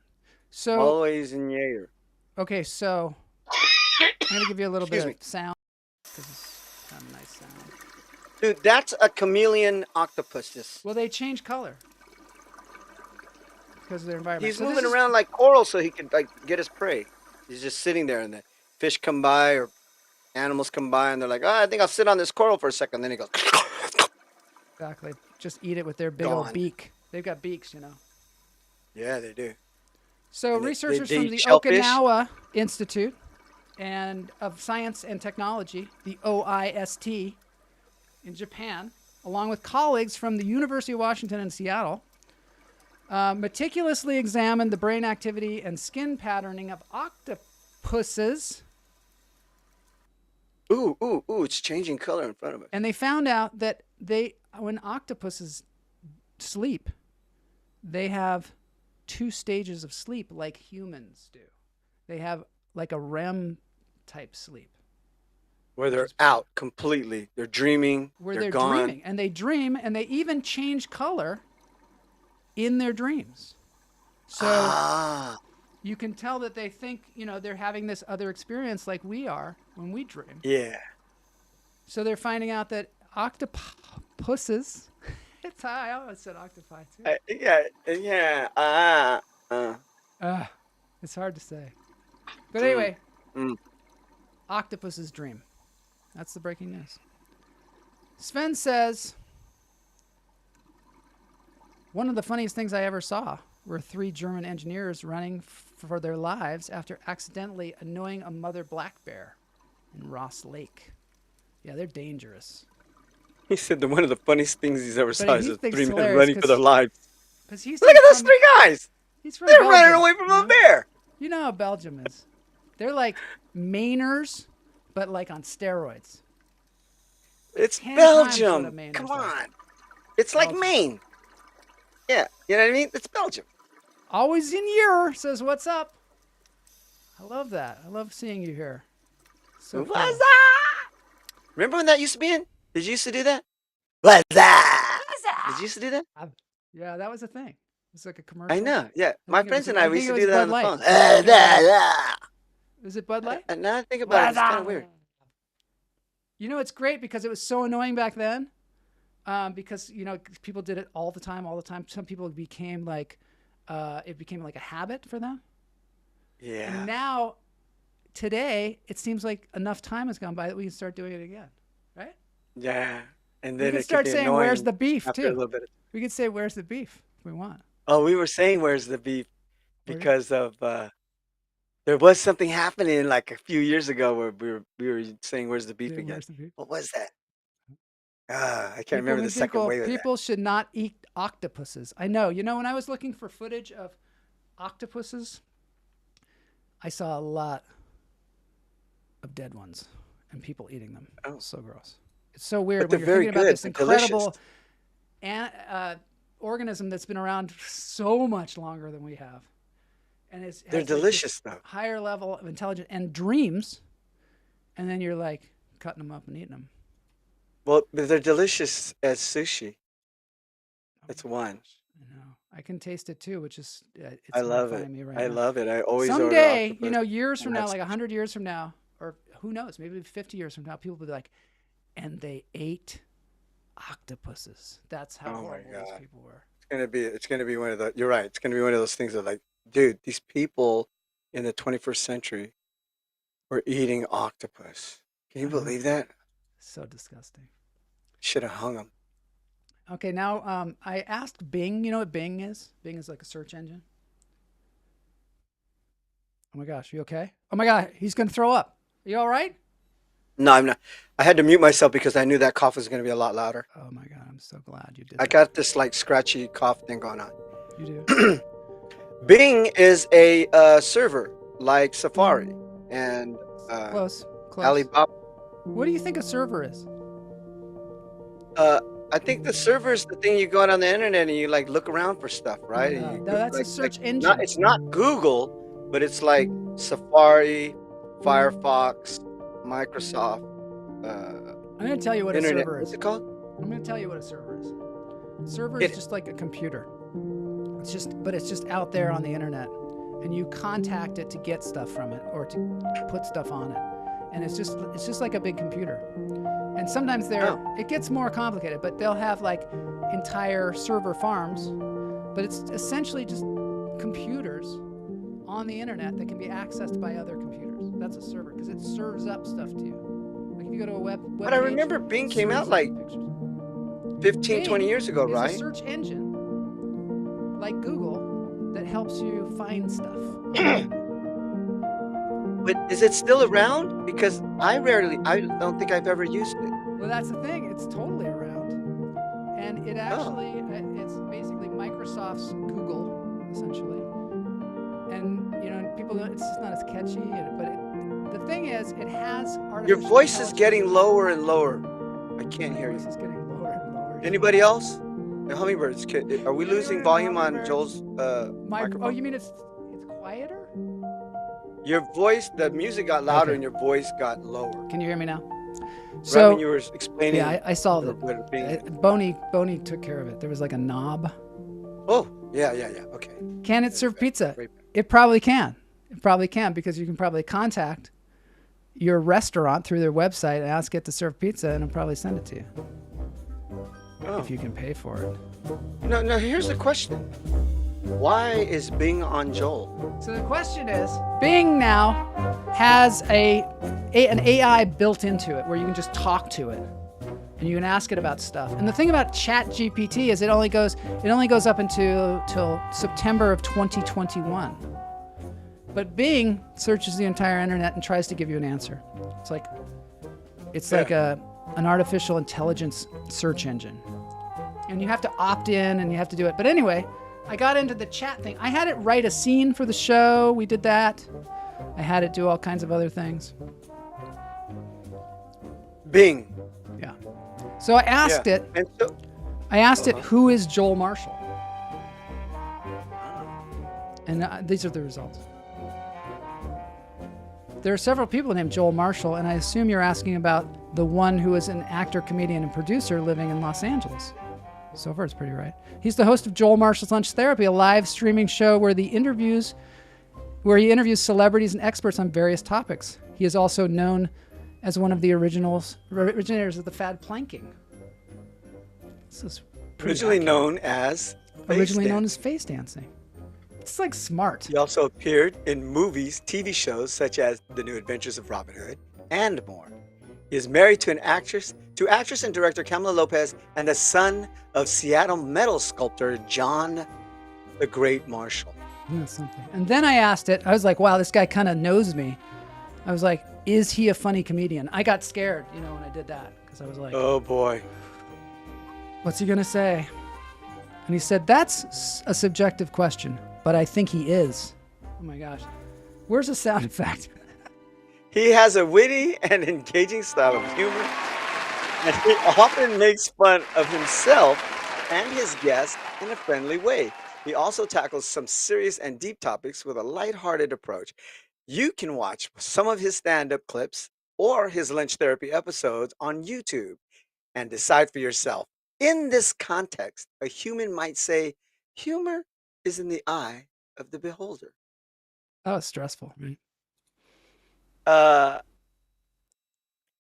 A: So
B: Always in Year.
A: Okay, so I'm going to give you a little bit of sound. Because it's kind of a nice sound.
B: Dude, that's a chameleon octopus.
A: Well, they change color. Because of their environment.
B: He's moving around like coral so he can get his prey. He's just sitting there and the fish come by or animals come by and they're like, I think I'll sit on this coral for a second. Then he goes.
A: Exactly. Just eat it with their big old beak. They've got beaks,
B: Yeah, they do.
A: So
B: and
A: researchers
B: they
A: from the
B: shellfish?
A: Okinawa Institute of Science and Technology, the OIST, in Japan, along with colleagues from the University of Washington in Seattle, meticulously examined the brain activity and skin patterning of octopuses.
B: Ooh, it's changing color in front of it.
A: And they found out that when octopuses sleep, they have 2 stages of sleep like humans do. They have like a REM type sleep.
B: Where they're out completely. They're dreaming.
A: Where
B: they're
A: they're
B: gone.
A: dreaming. And they dream, and they even change color in their dreams. So you can tell that they think, they're having this other experience like we are when we dream.
B: Yeah.
A: So they're finding out that octopuses, I almost said octopi too. It's hard to say. But anyway, octopuses dream. That's the breaking news. Sven says, one of the funniest things I ever saw were 3 German engineers running for their lives after accidentally annoying a mother black bear in Ross Lake. Yeah, they're dangerous.
B: He said that one of the funniest things he's ever saw is the 3 men running for their lives.
A: Look
B: at those 3 guys. They're
A: Belgium.
B: running away from a bear.
A: You know how Belgium is. They're like Mainers, but like on steroids.
B: It's Belgium. Come on. It's like Maine. Yeah, you know what I mean? It's Belgium.
A: Always in here says, what's up? I love that. I love seeing you here. So
B: what's up? Remember when that used to be in? Did you used to do that? What's up? Did you used to do that?
A: Yeah, that was a thing. It was like a commercial.
B: I know. Yeah. My friends and I, we used to do
A: Bud
B: that on the
A: Light.
B: phone.
A: Is it Bud Light?
B: Now I think about it, it's kind of weird.
A: It's great because it was so annoying back then. Because people did it all the time. Some people became like, it became like a habit for them.
B: Yeah.
A: And now, today, it seems like enough time has gone by that we can start doing it again, right?
B: Yeah. And then
A: we can start saying, "Where's the beef?" too. We could say, "Where's the beef?" if we want.
B: Oh, we were saying, "Where's the beef?" because of there was something happening like a few years ago where we were saying, "Where's the beef?" again.
A: Where's the beef?
B: What was that? I can't remember the second way.
A: People should not eat octopuses. I know. When I was looking for footage of octopuses, I saw a lot of dead ones and people eating them. Oh, so gross. It's so weird when you're thinking about this incredible organism that's been around so much longer than we have. And
B: they're delicious, though.
A: Higher level of intelligence and dreams. And then you're like cutting them up and eating them.
B: Well, but they're delicious as sushi. That's one.
A: I know. I can taste it too, which is
B: I love it. I love it. I always
A: someday, years from now, like 100 years from now, or who knows, maybe 50 years from now, people will be like, and they ate octopuses. That's how horrible these people were.
B: It's gonna be one of the. You're right. It's gonna be one of those things that, like, dude, these people in the 21st century were eating octopus. Can you believe that?
A: So disgusting.
B: Should have hung them.
A: Okay, now I asked Bing. You know what Bing is? Bing is like a search engine. Oh my gosh, you okay? Oh my God, he's gonna throw up. Are you all right?
B: No, I'm not. I had to mute myself because I knew that cough was going to be a lot louder.
A: Oh my God, I'm so glad you did.
B: I got this like scratchy cough thing going on.
A: You do.
B: Bing is a server like Safari and
A: close.
B: Alibaba.
A: What do you think a server is?
B: I think the server is the thing you go out on the internet and you like look around for stuff, right?
A: No, that's a search engine.
B: It's not Google, but it's like Safari, Firefox, Microsoft.
A: I'm going to tell you what
B: internet.
A: A server is.
B: What's it called?
A: I'm going to tell you what a server is. A server is just like a computer. It's just out there on the internet, and you contact it to get stuff from it or to put stuff on it, and it's just like a big computer. And sometimes it gets more complicated, but they'll have like entire server farms, but it's essentially just computers on the internet that can be accessed by other computers. That's a server because it serves up stuff to you. Like if you go to a web
B: But I remember Bing came out like 15, 20 years ago, right?
A: It's a search engine like Google that helps you find stuff.
B: But is it still around? Because I don't think I've ever used it.
A: Well, that's the thing. It's totally around. And it actually, it's basically Microsoft's Google, essentially. And, people, it's just not as catchy, but the thing is, it has artificial
B: Your voice
A: intelligence.
B: is getting lower and lower. I can't hear you.
A: Your voice is getting lower and lower.
B: Anybody else? Hummingbirds. Are we losing volume on Joel's microphone?
A: Oh, you mean it's quieter?
B: Your voice, the music got louder
A: Okay.
B: and your voice got lower.
A: Can you hear me now?
B: Right
A: So
B: when you were explaining.
A: yeah, I solved
B: what it being.
A: it. Boney took care of it. There was like a knob.
B: Oh, yeah. Okay.
A: Can it serve pizza?
B: Great.
A: It probably can. It probably can, because you can probably contact your restaurant through their website and ask it to serve pizza, and it'll probably send it to you if you can pay for it.
B: No, here's the question. Why is Bing on Joel?
A: So the question is, Bing now has an AI built into it where you can just talk to it and you can ask it about stuff. And the thing about ChatGPT is it only goes up till September of 2021. But Bing searches the entire internet and tries to give you an answer. It's like an artificial intelligence search engine. And you have to opt in and you have to do it. But anyway, I got into the chat thing. I had it write a scene for the show. We did that. I had it do all kinds of other things.
B: Bing.
A: Yeah. So I asked it.
B: And so,
A: it, who is Joel Marshall? And these are the results. There are several people named Joel Marshall, and I assume you're asking about the one who is an actor, comedian, and producer living in Los Angeles. So far, it's pretty right. He's the host of Joel Marshall's Lunch Therapy, a live streaming show where he interviews celebrities and experts on various topics. He is also known as one of the originators of the fad planking. This is
B: originally known as
A: face dancing. It's like smart.
B: He also appeared in movies, TV shows such as The New Adventures of Robin Hood, and more. He is married to actress and director Kamala Lopez, and the son of Seattle metal sculptor John the Great Marshall.
A: That's something. And then I asked it, I was like, wow, this guy kind of knows me. I was like, is he a funny comedian? I got scared, when I did that, because I was like,
B: oh boy,
A: what's he going to say? And he said, that's a subjective question, but I think he is. Oh my gosh. Where's the sound effect?
B: He has a witty and engaging style of humor, and he often makes fun of himself and his guests in a friendly way. He also tackles some serious and deep topics with a lighthearted approach. You can watch some of his stand-up clips or his lunch therapy episodes on YouTube and decide for yourself. In this context, a human might say, humor is in the eye of the beholder.
A: Oh, it's stressful, right?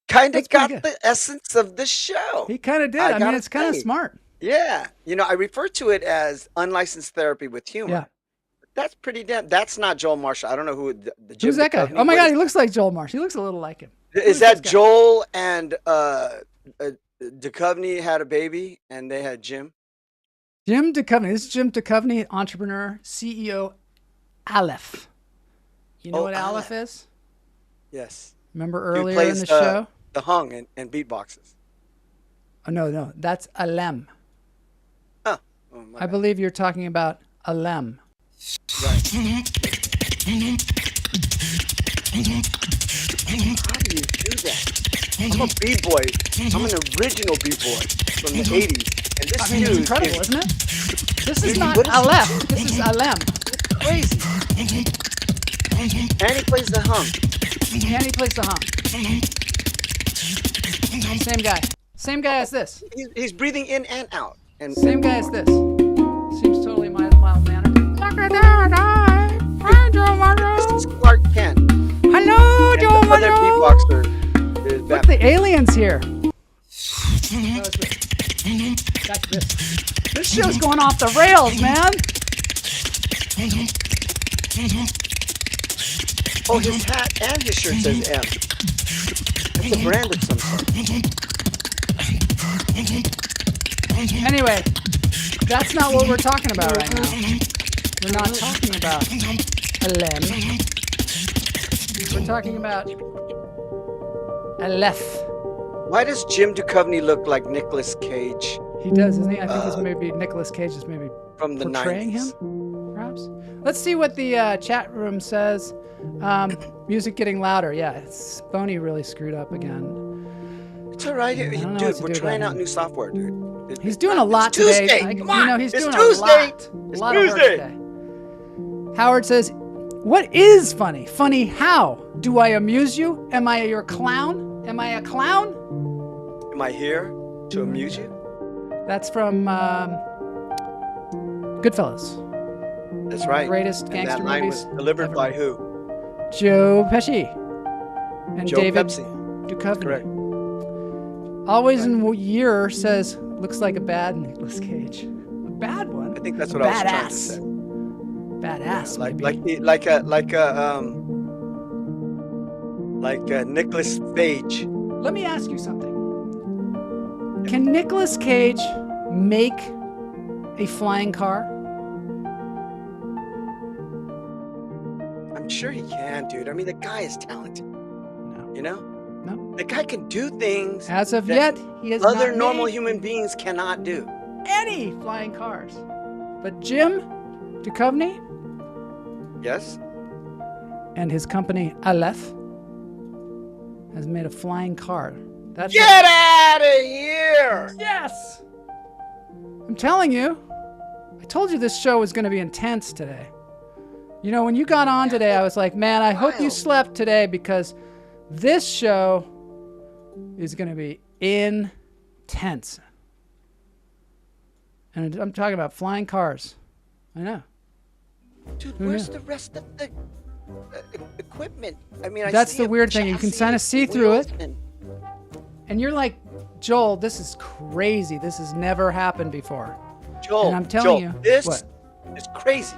B: Kind of
A: That's pretty
B: got
A: good.
B: the essence of the show.
A: He kind of did. I mean, it's kind of smart.
B: Yeah. I refer to it as unlicensed therapy with humor.
A: Yeah.
B: That's pretty damn. That's not Joel Marshall. I don't know who the
A: Who's that guy? Oh my God, he looks like Joel Marshall. He looks a little like him.
B: Is that Joel and Duchovny had a baby and they had Jim?
A: Jim Duchovny. This is Jim Duchovny, entrepreneur, CEO, Aleph. You know what Aleph is?
B: Yes.
A: Remember earlier in the show?
B: The hung and beatboxes.
A: Oh, no. That's Aleph.
B: Oh
A: I believe you're talking about Aleph.
B: Right. How do you do that? I'm a b-boy. I'm an original b-boy from the 80s. And this
A: It's incredible, isn't it? This is not Aleph. This is Aleph.
B: It's crazy. And he plays the hum.
A: Same guy as this.
B: He's breathing in and out. And
A: Same guy as this. Seems totally mild-mannered. Hi, Joel Marshall.
B: This is Clark Kent.
A: Hello, Joel
B: Marshall. The other beatboxer is
A: Look, the aliens here. This show's going off the rails, man.
B: Oh, his hat and his shirt says M. It's a brand of some sort.
A: Anyway, that's not what we're talking about right now. We're not talking about Aleph. We're talking about Aleph.
B: Why does Jim Duchovny look like Nicolas Cage?
A: He does, isn't he? I think he's maybe Nicolas Cage is maybe
B: from the
A: portraying
B: 90s.
A: him, perhaps. Let's see what the chat room says. Music getting louder. Yeah, Boney really screwed up again.
B: It's all right, dude. We're trying out new software, dude.
A: He's doing a lot
B: today.
A: Tuesday.
B: Come on.
A: He's
B: It's
A: doing
B: Tuesday.
A: a lot of work today. Howard says, "What is funny? Funny how? Do I amuse you? Am I your clown? Am I a clown?"
B: Am I here to amuse you?
A: That's from Goodfellas.
B: That's right.
A: Greatest gangster
B: and that line
A: movies
B: was delivered
A: ever
B: by
A: made.
B: who?
A: Joe Pesci and
B: Joe
A: David
B: Pepsi.
A: Duchovny.
B: Correct.
A: Always in Year says, "Looks like a bad Nicolas Cage." A bad one?
B: I think that's what I was trying to say.
A: Badass.
B: Yeah,
A: maybe.
B: like a Nicolas Cage.
A: Let me ask you something. Can Nicolas Cage make a flying car?
B: I'm sure he can, dude. I mean, the guy is talented.
A: No.
B: You know?
A: No.
B: The guy can do things
A: As of
B: that
A: yet, he has
B: other
A: not
B: normal
A: made
B: human beings cannot do.
A: any flying cars. But Jim Duchovny
B: Yes?
A: and his company Aleph has made a flying car. That's
B: Get out of here!
A: Yes! I'm telling you. I told you this show was going to be intense today. You know, when you got on today, I was like, man, I hope you slept today because this show is going to be intense. And I'm talking about flying cars. I know.
B: Dude,
A: Who
B: where's
A: knew?
B: the rest of the equipment? I mean, I
A: That's
B: see
A: the
B: a
A: weird thing. You can
B: chassis
A: kind of
B: and
A: see through
B: wheels
A: it.
B: and-
A: And you're like, Joel, this is crazy. This has never happened before.
B: Joel,
A: And I'm telling you,
B: this
A: what?
B: is crazy.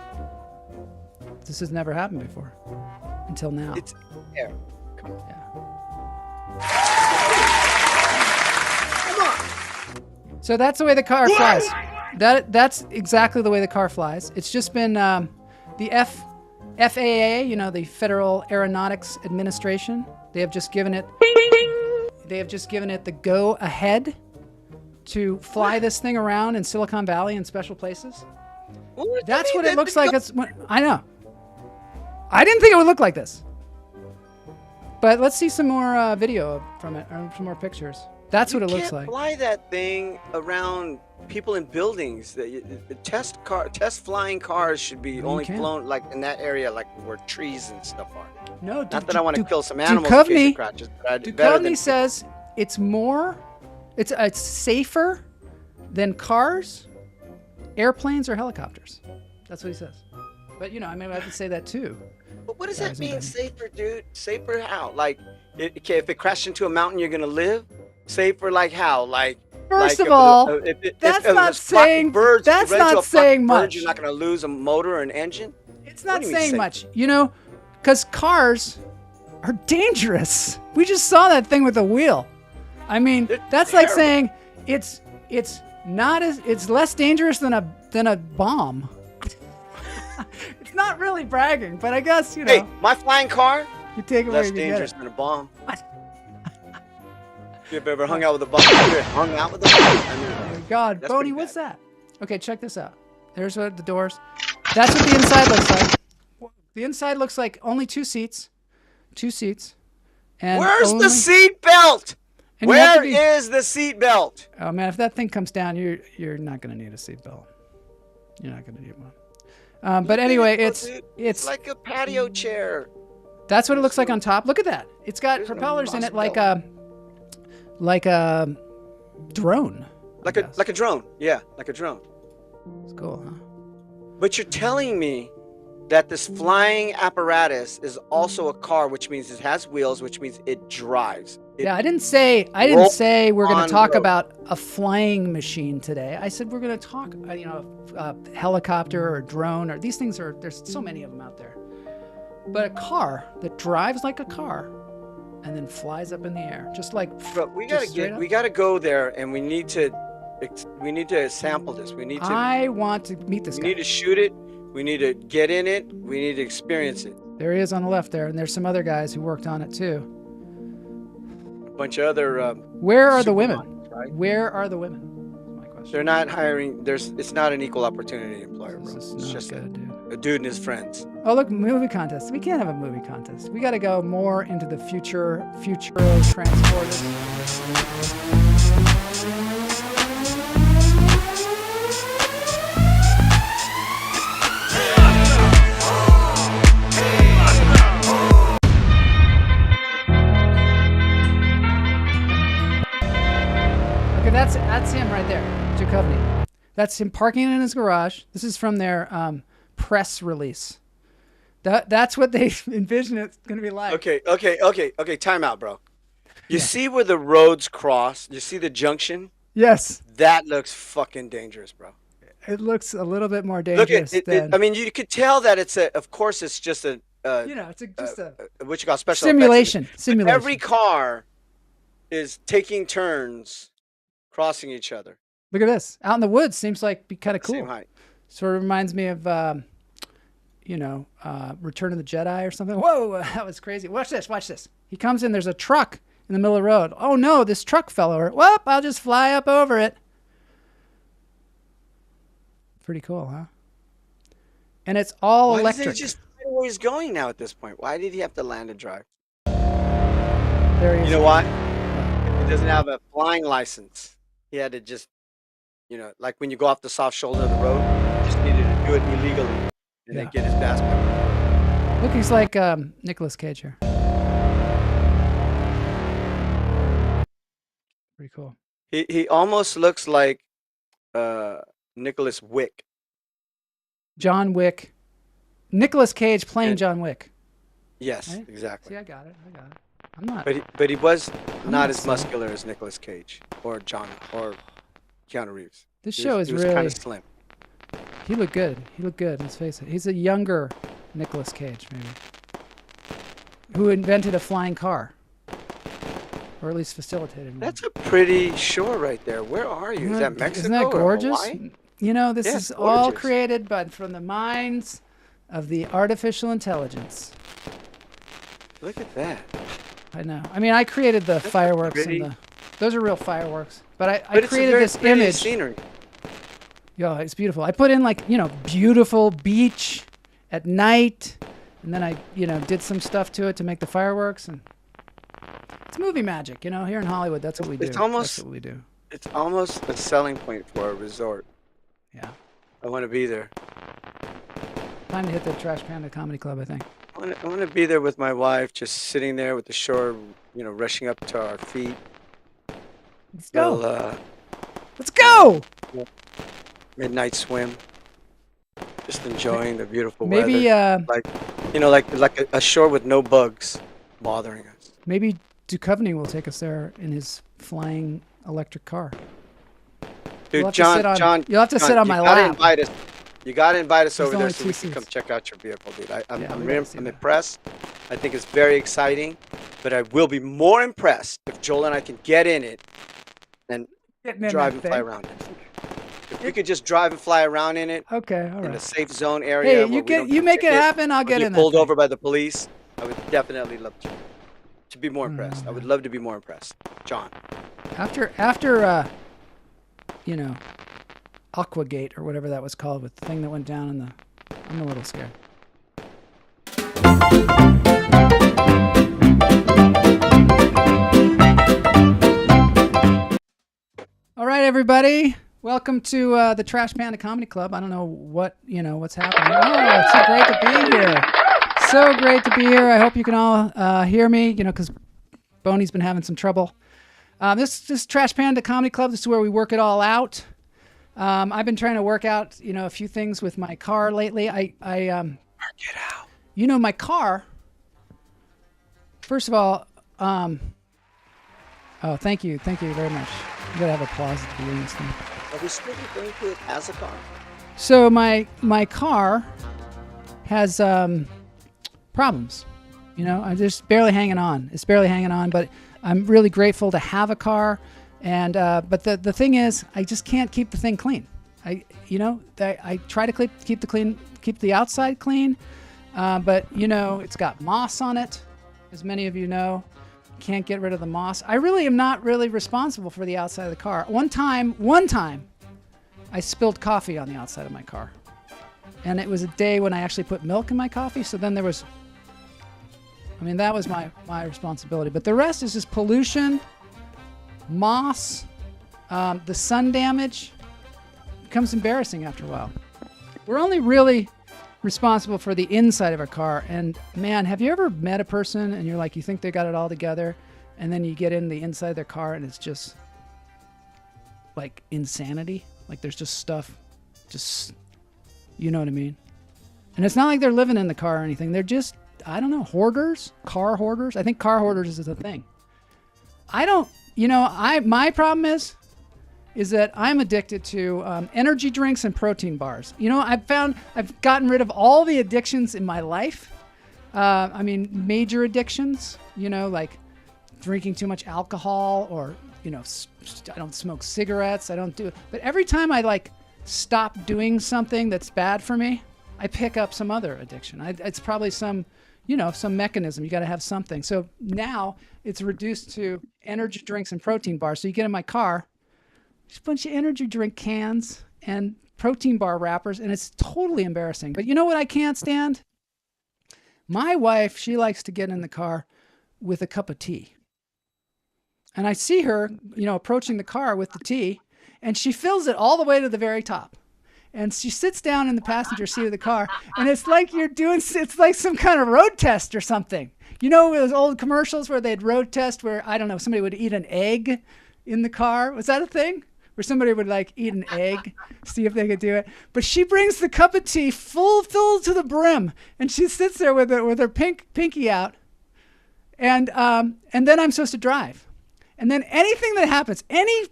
A: This has never happened before. Until now.
B: It's air.
A: Yeah.
B: Come on.
A: So that's the way the car flies. That's exactly the way the car flies. It's just been the FAA, you know, the Federal Aeronautics Administration. They have just given it the go ahead to fly this thing around in Silicon Valley and special places. That's what it looks like. I know. I didn't think it would look like this. But let's see some more video from it, or some more pictures. That's what it looks like.
B: You can't fly that thing around people in buildings. The test flying cars should be only flown like in that area, like where trees and stuff are.
A: No,
B: not that I want to kill some animals in case it crashes. But
A: Duchovny says it's safer than cars, airplanes, or helicopters. That's what he says. But you know, I mean, I have to say that too.
B: But what does that mean, safer, dude? Safer how? Like, if it crashed into a mountain, you're gonna live? Safer like how? Like,
A: first of all, that's not saying much.
B: You're not gonna lose a motor or an engine.
A: It's not saying much, you know, because cars are dangerous. We just saw that thing with the wheel. I mean, that's like saying it's less dangerous than a bomb. It's not really bragging, but I guess, you know.
B: Hey, my flying car,
A: you take it
B: less
A: where you
B: dangerous
A: get
B: than a bomb. You've ever hung out with a bomb? Hung out with a bomb?
A: Oh my God, Boney, what's that? Okay, check this out. There's the doors. That's what the inside looks like. The inside looks like only two seats. And
B: where's the seat belt? Where is the seat belt?
A: Oh man, if that thing comes down, you're not gonna need a seat belt. You're not gonna need one. But anyway, it's
B: like a patio chair.
A: That's what it looks like on top. Look at that. It's got propellers in it like a drone.
B: Like a drone. Yeah, like a drone.
A: It's cool, huh?
B: But you're telling me that this flying apparatus is also a car, which means it has wheels, which means it drives.
A: Yeah, I didn't say we're going to talk about a flying machine today. I said we're going to talk, a helicopter or a drone, or these things there's so many of them out there. But a car that drives like a car and then flies up in the air, just like. But
B: we got to go there, and we need to sample this. I want to meet this guy. We need to shoot it. We need to get in it. We need to experience it.
A: There he is on the left there, and there's some other guys who worked on it too.
B: A bunch of other.
A: Where are the women? Right? Where are the women? That's my question.
B: They're not hiring. It's not an equal opportunity employer, bro.
A: It's just good, dude.
B: a dude and his friends.
A: Oh, look, movie contest. We can't have a movie contest. We got to go more into the future transported. Okay, that's him right there, Duchovny. That's him parking in his garage. This is from their press release. That's what they envision it's going to be like.
B: Okay. Time out, bro. You see where the roads cross? You see the junction?
A: Yes.
B: That looks fucking dangerous, bro.
A: It looks a little bit more dangerous.
B: I mean, you could tell that of course, it's just a.
A: It's just a
B: what you call special
A: simulation.
B: Effects.
A: Simulation.
B: Every car is taking turns crossing each other.
A: Look at this. Out in the woods seems like be kind of cool.
B: Same height.
A: Sort of reminds me of, Return of the Jedi or something. Whoa, that was crazy. Watch this. He comes in, there's a truck in the middle of the road. Oh no, this truck fell over. Whoop, I'll just fly up over it. Pretty cool, huh? And it's all electric.
B: Why did he just find where he's going now at this point? Why did he have to land and drive?
A: There he is.
B: You know why? He doesn't have a flying license. He had to just, like when you go off the soft shoulder of the road, he just needed to do it illegally and then get his pass back.
A: Look, he's like Nicolas Cage here. Pretty cool.
B: He almost looks like Nicholas Wick.
A: John Wick. Nicolas Cage playing John Wick.
B: Yes,
A: right?
B: Exactly.
A: See, I got it. I'm not.
B: But he was not as muscular as Nicolas Cage or Keanu Reeves.
A: This show is really.
B: He was kind of slim.
A: He looked good. Let's face it. He's a younger Nicolas Cage, maybe, who invented a flying car, or at least facilitated one.
B: That's a pretty shore right there. Where are you? Is that Mexico?
A: Isn't that gorgeous?
B: Or Hawaii?
A: This is all created, but from the minds of the artificial intelligence.
B: Look at that.
A: I know. I mean, I created the fireworks and those are real fireworks. But I created this image.
B: Scenery.
A: Yo, it's beautiful. I put in beautiful beach at night, and then I did some stuff to it to make the fireworks, and it's movie magic. Here in Hollywood, that's what we do.
B: That's what
A: we do.
B: It's almost a selling point for a resort.
A: Yeah.
B: I want to be there.
A: Time to hit the Trash Panda Comedy Club, I think.
B: I want to be there with my wife, just sitting there with the shore, rushing up to our feet.
A: Let's go. Let's go.
B: Midnight swim. Just enjoying the beautiful
A: maybe,
B: weather. Like a shore with no bugs bothering us.
A: Maybe Duchovny will take us there in his flying electric car.
B: Dude, John,
A: you'll have to sit on my lap.
B: You gotta invite us over there
A: only
B: so
A: two
B: we can
A: seats.
B: come check out your vehicle, dude. I'm
A: that.
B: impressed. I think it's very exciting, but I will be more impressed if Joel and I can get in it and drive and fly around it. If we could just drive and fly around in it,
A: okay, all right,
B: in a safe zone area.
A: Hey, you make it happen. I'll get in there.
B: Pulled over by the police. I would definitely love to be more impressed. I would love to be more impressed, John.
A: After Aquagate or whatever that was called, with the thing that went down in the. I'm a little scared. All right, everybody. Welcome to the Trash Panda Comedy Club. I don't know what's happening. Oh, it's so great to be here. So great to be here. I hope you can all hear me, because Boney's been having some trouble. This Trash Panda Comedy Club, this is where we work it all out. I've been trying to work out, a few things with my car lately.
B: Work it out.
A: My car, first of all, oh, thank you very much. You gotta have applause at the beginning of this thing.
B: Are we still going to it as a car?
A: So my car has problems. I'm just barely hanging on. It's barely hanging on, but I'm really grateful to have a car. And but the thing is, I just can't keep the thing clean. I try to keep the outside clean, but it's got moss on it, as many of you know. Can't get rid of the moss. I really am not really responsible for the outside of the car. One time, I spilled coffee on the outside of my car. And it was a day when I actually put milk in my coffee. So then there was, that was my responsibility. But the rest is just pollution, moss, the sun damage. It becomes embarrassing after a while. We're only really responsible for the inside of our car. And man, have you ever met a person and you're like, you think they got it all together, and then you get in the inside of their car and it's just like insanity? Like there's just stuff, you know what I mean? And it's not like they're living in the car or anything. They're just, I don't know, hoarders, car hoarders. I think car hoarders is a thing. My problem is that I'm addicted to energy drinks and protein bars. I've gotten rid of all the addictions in my life. Major addictions, like drinking too much alcohol, or, I don't smoke cigarettes. I don't do it. But every time I stop doing something that's bad for me, I pick up some other addiction. It's probably some mechanism. You got to have something. So now it's reduced to energy drinks and protein bars. So you get in my car, there's a bunch of energy drink cans and protein bar wrappers, and it's totally embarrassing. But you know what I can't stand? My wife, she likes to get in the car with a cup of tea. And I see her, approaching the car with the tea, and she fills it all the way to the very top. And she sits down in the passenger seat of the car, and it's like it's like some kind of road test or something. Those old commercials where they'd road test where, I don't know, somebody would eat an egg in the car. Was that a thing? Where somebody would eat an egg, see if they could do it. But she brings the cup of tea filled to the brim, and she sits there with her pinky out. And then I'm supposed to drive. And then anything that happens, any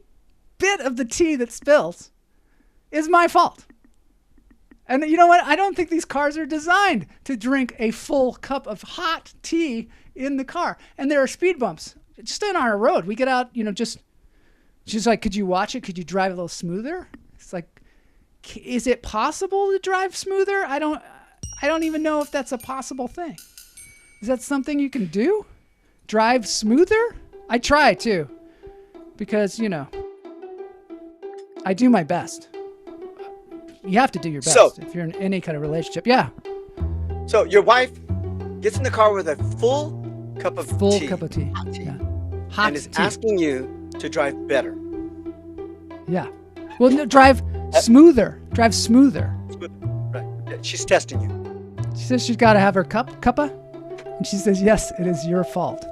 A: bit of the tea that spills, is my fault. And you know what? I don't think these cars are designed to drink a full cup of hot tea in the car. And there are speed bumps. Just on our road, we get out, she's like, could you watch it? Could you drive a little smoother? It's like, is it possible to drive smoother? I don't even know if that's a possible thing. Is that something you can do? Drive smoother? I try too, because, I do my best. You have to do your best if you're in any kind of relationship. Yeah.
B: So your wife gets in the car with a full cup of tea.
A: Hot tea. Yeah. Hot
B: and is
A: tea.
B: asking you to drive better.
A: Yeah. Well, no, drive smoother. Drive smoother.
B: Right. She's testing you.
A: She says she's got to have her cuppa. And she says, yes, it is your fault.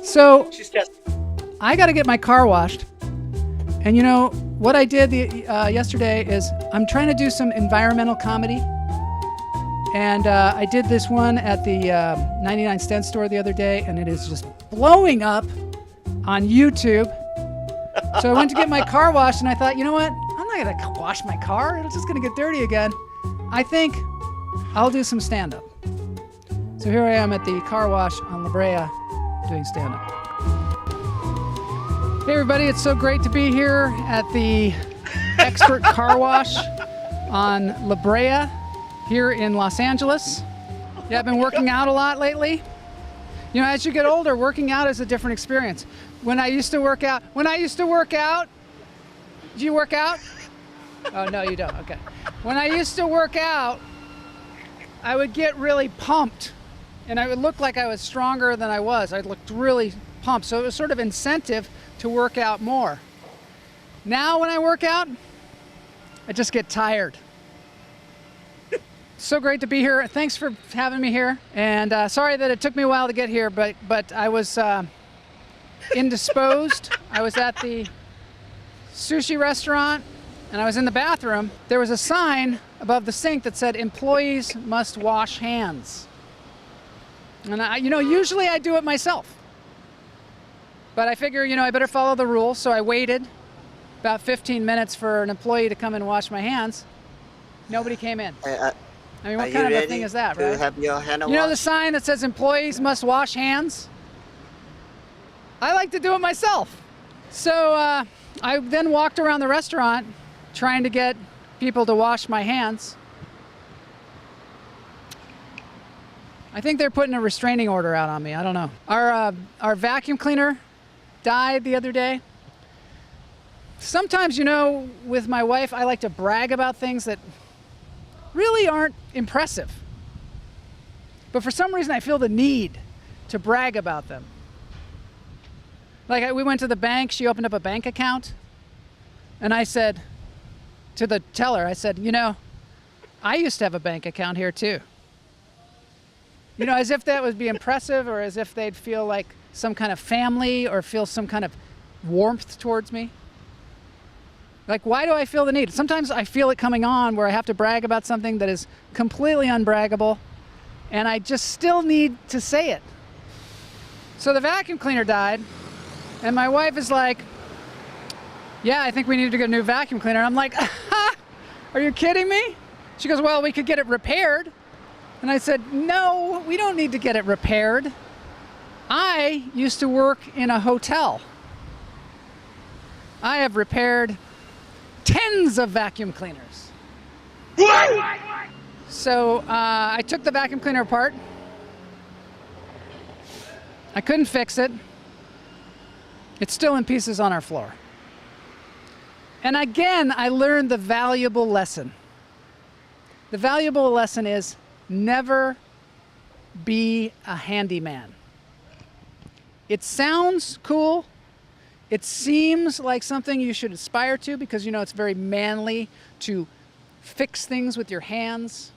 A: So
B: she's testing.
A: I got to get my car washed. And what I did yesterday is I'm trying to do some environmental comedy. And I did this one at the 99 cent store the other day, and it is just blowing up on YouTube. So I went to get my car washed, and I thought, you know what? I'm not going to wash my car. It's just going to get dirty again. I think I'll do some stand-up. So here I am at the car wash on La Brea doing stand-up. Hey everybody, it's so great to be here at the Expert Car Wash on La Brea here in Los Angeles. Yeah, I've been working out a lot lately. As you get older, working out is a different experience. When I used to work out, do you work out? Oh, no, you don't, okay. When I used to work out, I would get really pumped, and I would look like I was stronger than I was. I looked really pumped, so it was sort of incentive to work out more. Now when I work out, I just get tired. So great to be here. Thanks for having me here. And sorry that it took me a while to get here, but I was indisposed. I was at the sushi restaurant and I was in the bathroom. There was a sign above the sink that said, "Employees must wash hands." And usually I do it myself. But I figure, I better follow the rules. So I waited about 15 minutes for an employee to come and wash my hands. Nobody came in. What kind of a thing is that, right?
B: Have your hand
A: The sign that says employees must wash hands? I like to do it myself. So I then walked around the restaurant trying to get people to wash my hands. I think they're putting a restraining order out on me. I don't know. Our vacuum cleaner died the other day. Sometimes, with my wife, I like to brag about things that really aren't impressive. But for some reason, I feel the need to brag about them. Like we went to the bank, she opened up a bank account, and I said to the teller, I said, you know, I used to have a bank account here too. You know, as if that would be impressive, or as if they'd feel like some kind of family or feel some kind of warmth towards me. Like, why do I feel the need? Sometimes I feel it coming on where I have to brag about something that is completely unbraggable, and I just still need to say it. So the vacuum cleaner died, and my wife is like, yeah, I think we need to get a new vacuum cleaner. I'm like, are you kidding me? She goes, well, we could get it repaired. And I said, no, we don't need to get it repaired. I used to work in a hotel. I have repaired tens of vacuum cleaners. So I took the vacuum cleaner apart. I couldn't fix it. It's still in pieces on our floor. And again, I learned the valuable lesson. The valuable lesson is never be a handyman. It sounds cool. It seems like something you should aspire to because, you know, it's very manly to fix things with your hands.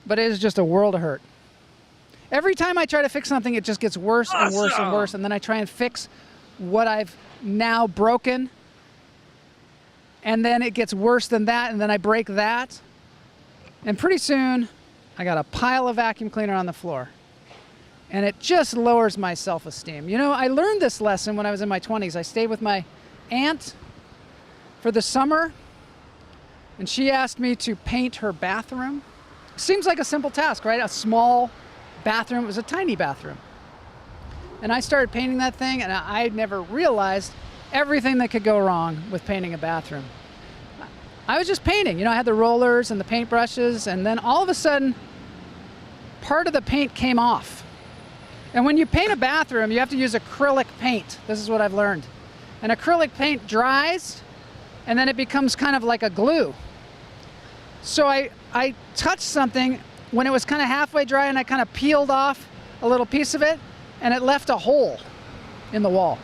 A: But it is just a world of hurt. Every time I try to fix something, it just gets worse and worse and worse. And then I try and fix what I've now broken. And then it gets worse than that. And then I break that. And pretty soon, I got a pile of vacuum cleaner on the floor. And it just lowers my self-esteem. You know, I learned this lesson when I was in my 20s. I stayed with my aunt for the summer. And she asked me to paint her bathroom. Seems like a simple task, right? A small bathroom. It was a tiny bathroom. And I started painting that thing, and I never realized everything that could go wrong with painting a bathroom. I was just painting. You know, I had the rollers and the paintbrushes, and then all of a sudden, part of the paint came off. And when you paint a bathroom, you have to use acrylic paint. This is what I've learned. And acrylic paint dries, and then it becomes kind of like a glue. So I touched something when it was kind of halfway dry, and I kind of peeled off a little piece of it, and it left a hole in the wall.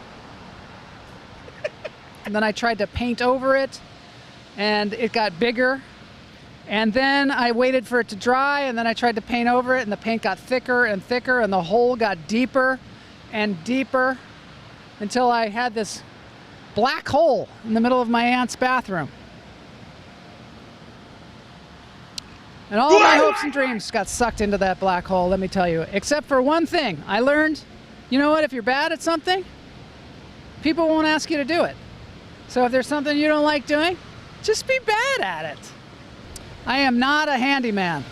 A: And then I tried to paint over it, and it got bigger. And then I waited for it to dry, and then I tried to paint over it, and the paint got thicker and thicker, and the hole got deeper and deeper until I had this black hole in the middle of my aunt's bathroom. And all my hopes and dreams got sucked into that black hole, let me tell you. Except for one thing. I learned, you know what, if you're bad at something, people won't ask you to do it. So if there's something you don't like doing, just be bad at it. I am not a handyman.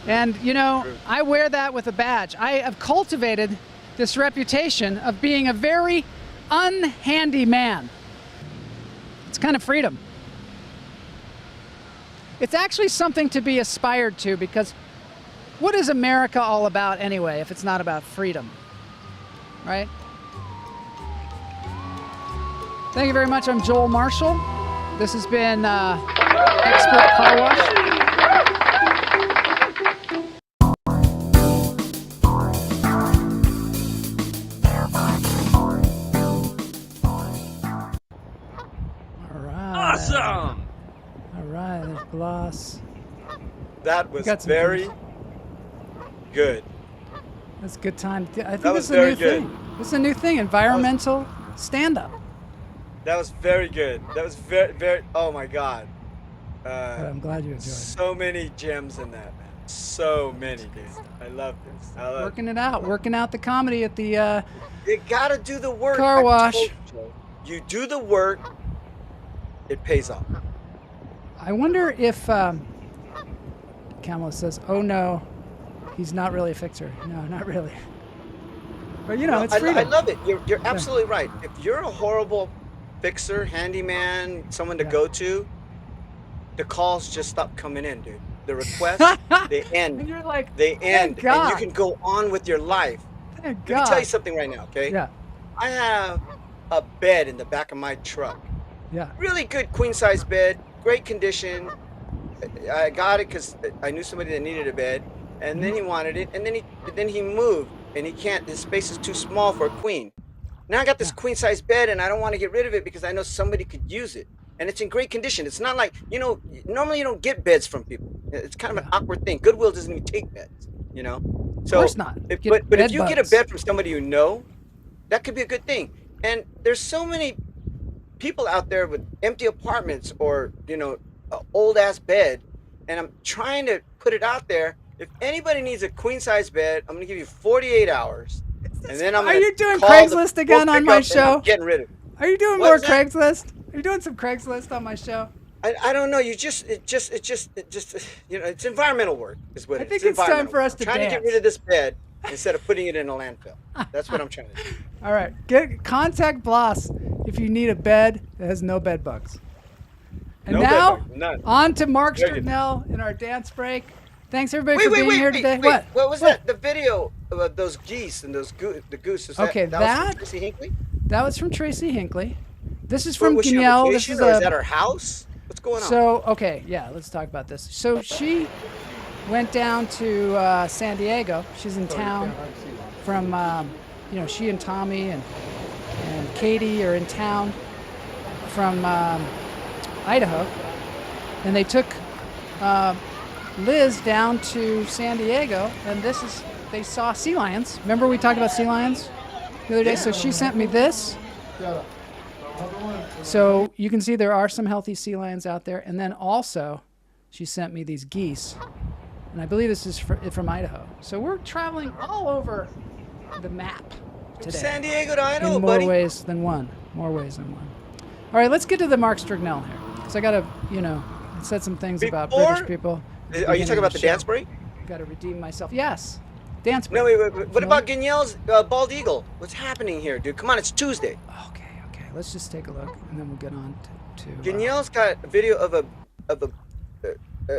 A: And, you know, I wear that with a badge. I have cultivated this reputation of being a very unhandy man. It's kind of freedom. It's actually something to be aspired to, because what is America all about anyway if it's not about freedom, right? Thank you very much. I'm Joel Marshall. This has been Expert Car Wash. All right.
D: Awesome!
A: All right, there's gloss.
B: That was very good.
A: That's a good time. I think
B: That
A: this
B: was
A: is a new
B: very good.
A: thing. This is a new thing, environmental stand-up.
B: That was very good. That was very, very, oh my God.
A: But I'm glad you enjoyed it.
B: So many gems in that, man. So many, dude. I love this. I love
A: Working out the comedy at the
B: You gotta do the work.
A: car
B: I
A: wash.
B: told you, you do the work, it pays off.
A: I wonder if Kamala says, "Oh no, he's not really a fixer." No, not really. But you know, it's freedom.
B: I love it. You're absolutely right. If you're a horrible fixer, handyman, someone to go to, the calls just stop coming in, dude. The requests, they end.
A: And you're like,
B: they end,
A: thank God.
B: and you can go on with your life.
A: Thank
B: Let
A: God.
B: me tell you something right now, okay?
A: Yeah,
B: I have a bed in the back of my truck.
A: yeah.
B: Really good queen size bed, great condition, I got it because I knew somebody that needed a bed, and then he wanted it, and then he moved, and he can't. His space is too small for a queen. Now I got this queen size bed, and I don't want to get rid of it because I know somebody could use it, and it's in great condition. It's not like normally you don't get beds from people. It's kind of an awkward thing. Goodwill doesn't even take beds,
A: Of course not.
B: But if you get a bed from somebody you know, that could be a good thing. And there's so many people out there with empty apartments or an old ass bed, and I'm trying to put it out there. If anybody needs a queen size bed, I'm gonna give you 48 hours, and then
A: Are you doing Craigslist again on my show?
B: Getting rid of it.
A: Are you doing more Craigslist? Are you doing some Craigslist on my show?
B: I don't know. It's environmental work is what
A: I think it's time for us to
B: trying to get rid of this bed instead of putting it in a landfill. That's what I'm trying to do.
A: All right, contact Bloss if you need a bed that has no bed bugs. And now on to Mark Strucknell in our dance break. Thanks everybody for being here today.
B: What was that? The video of those geese and the goose. That was from Tracy Hinckley?
A: That was from Tracy Hinckley. This is from Danielle.
B: This is is that her house? What's going on?
A: So let's talk about this. So she went down to San Diego. She's in town from she and Tommy and Katie are in town from Idaho, and they took Liz down to San Diego, and they saw sea lions. Remember we talked about sea lions the other day? So she sent me this. So you can see there are some healthy sea lions out there, and then also she sent me these geese, and I believe this is from Idaho. So we're traveling all over the map today.
B: From San Diego to Idaho,
A: in more ways than one. All right, let's get to the Mark Strucknell here, because I gotta, I said some things about British people.
B: Are you talking about the dance break?
A: Got to redeem myself. Yes, dance break.
B: No, wait. What about Danielle's bald eagle? What's happening here, dude? Come on, it's Tuesday.
A: Okay. Let's just take a look, and then we'll get on to.
B: Danielle's got a video of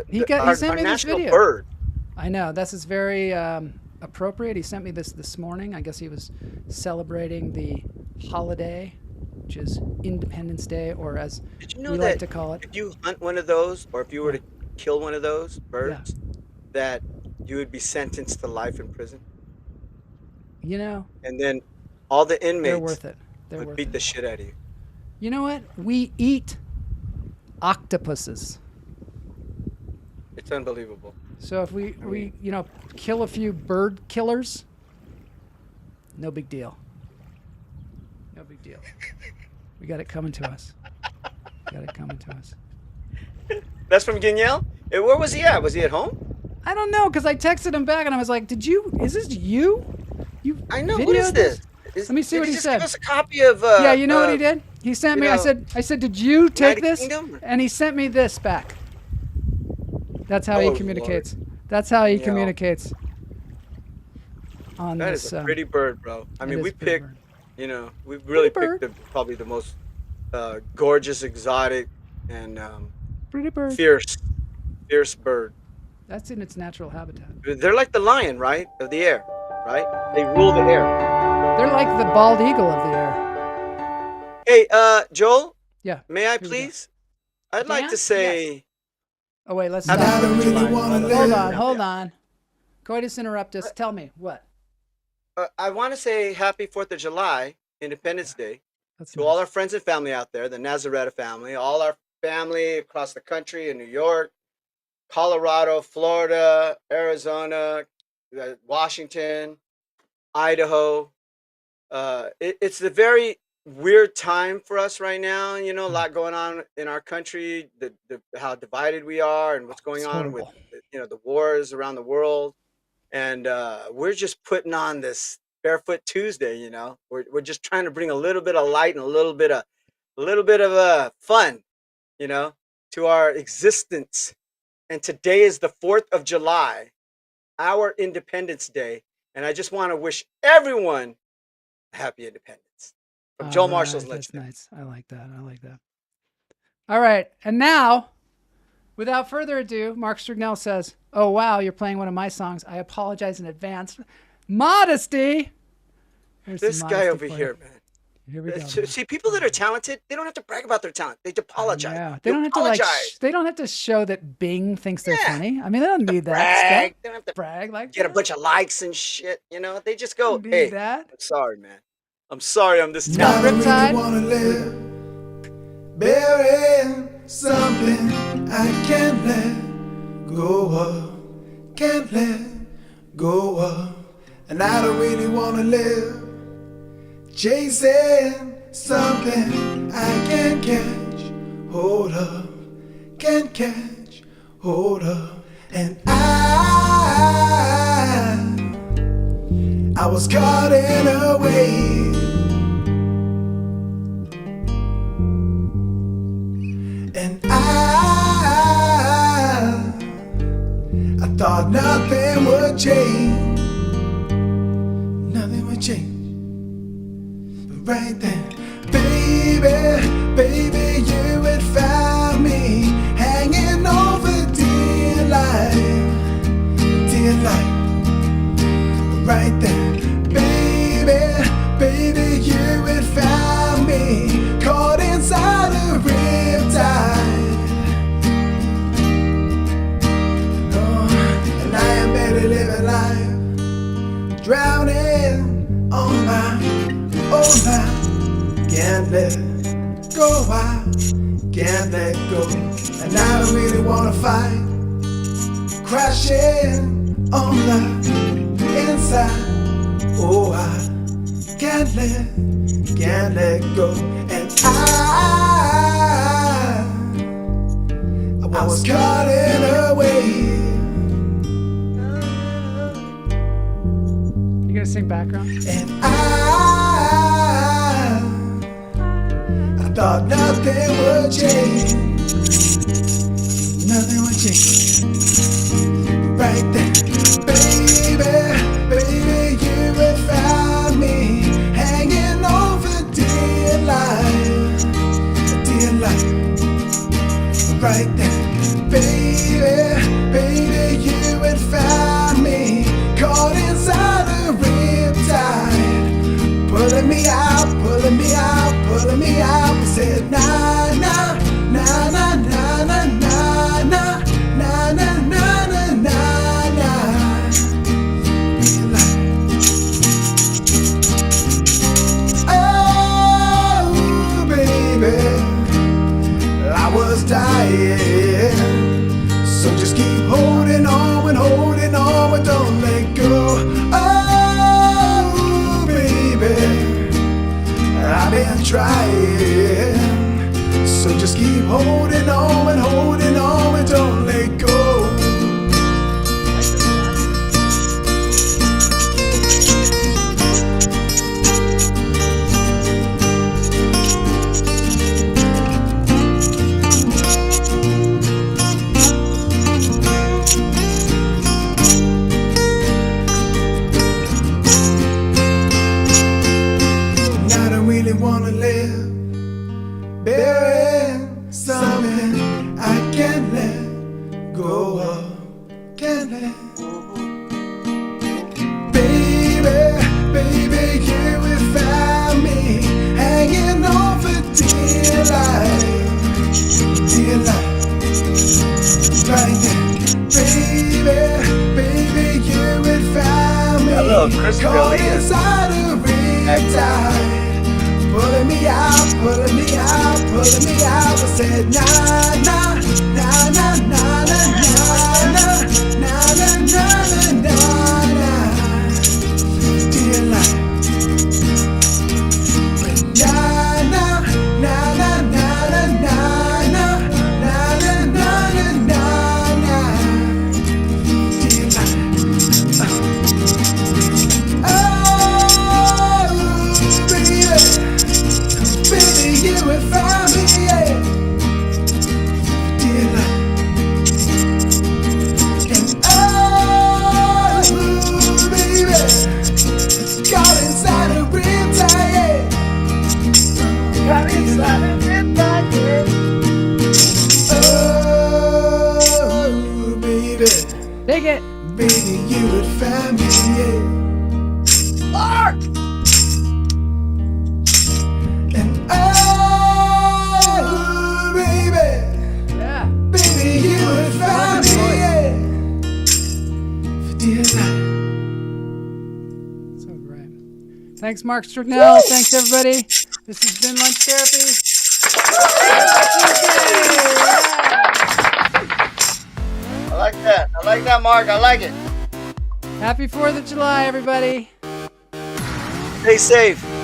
A: he sent me this video.
B: Bird.
A: I know this is very appropriate. He sent me this morning. I guess he was celebrating the holiday, which is Independence Day, or as we like to call it.
B: If you hunt one of those, or if you were to kill one of those birds, that you would be sentenced to life in prison. And then all the inmates
A: they're worth it.
B: Would beat the shit out of you.
A: You know what? We eat octopuses.
B: It's unbelievable.
A: So if we kill a few bird killers, no big deal. No big deal. We got it coming to us.
B: That's from Danielle? Where was he at? Was he at home?
A: I don't know, because I texted him back and I was like, is this you?
B: I know. What is this?
A: Let me see what he said.
B: Give us a copy of.
A: Yeah, you know what he did? He sent me. I said, did you take this? And he sent me this back. That's how he communicates.
B: Lord.
A: That's how he communicates.
B: That is a pretty bird, bro. I mean, we picked. We really picked probably the most gorgeous, exotic, and
A: pretty bird.
B: Fierce bird.
A: That's in its natural habitat.
B: They're like the lion, right, of the air, right? They rule the air.
A: They're like the bald eagle of the air.
B: Hey, Joel?
A: Yeah.
B: May I please? I'd like to say...
A: Yes. Oh, wait, let's stop. Hold on. Coitus interrupt us. Tell me, what?
B: I want to say happy 4th of July, Independence Day, to all our friends and family out there, the Nazareta family, all our family across the country in New York, Colorado, Florida, Arizona, Washington, Idaho. It's a very weird time for us right now. A lot going on in our country, how divided we are, and what's going on with the wars around the world. And we're just putting on this Barefoot Tuesday. We're just trying to bring a little bit of light and a little bit of fun, to our existence. And today is the 4th of July, our Independence Day. And I just want to wish everyone happy independence. From Joel Marshall's Lynch.
A: That's nice. I like that. All right. And now, without further ado, Mark Strucknell says, "Oh, wow, you're playing one of my songs. I apologize in advance." Modesty.
B: This guy over here, man.
A: Here we go.
B: See, people that are talented, they don't have to brag about their talent. They apologize.
A: Yeah, they don't have to they don't have to show that Bing thinks they're funny. I mean, they don't need that
B: brag.
A: stuff.
B: They don't have to
A: brag like
B: get a bunch of likes and shit. You know, they just go,
A: need
B: "Hey,
A: that.
B: I'm sorry, man. I'm sorry, I'm this
A: Not
B: talented."
A: Riptide.
D: Wanna live, burying something I can't let go of, can't let go of, and I don't really wanna live chasing something I can't catch hold of, can't catch hold of, and I was caught in a wave. And I thought nothing would change, nothing would change. But right then, baby, you had found me hanging over dear life. But right then, baby, you had found me caught inside a riptide. And I am better living life, drowning on my own life. Can't let go, I can't let go. And I don't really wanna fight, crashing on the inside. Oh, I can't let go. And I was caught in a wave.
A: You gonna sing background?
D: And I thought nothing would change, nothing would change. Right there, baby, you had found me hanging over dear life. Right there, baby, you had found me caught inside a riptide. Pulling me out, we said nah, nah, nah, nah, nah, nah, nah, nah, nah, nah, nah, nah, nah. Oh, baby, I was dying. So just keep holding on and don't let go. Oh, baby, I've been trying, so just keep holding on and don't let go. And I don't really wanna live burying something I can't let go of, can't let. Baby, you have found me hanging over dear life. Right there, baby, you had found me caught inside a riptide. Pulling me out, I said nah, nah, nah, nah, nah, nah, nah, nah, nah, nah, nah, nah. Dear life. Nah, nah, nah, nah, nah, nah, nah, nah, nah, nah, nah, nah. Dear life. Oh, baby, you have found me, yeah. Dear life.
A: Thanks, Mark Strucknell. Thanks, everybody. This has been Lunch Therapy.
B: I like that. I like that, Mark. I like it.
A: Happy 4th of July, everybody.
B: Stay safe.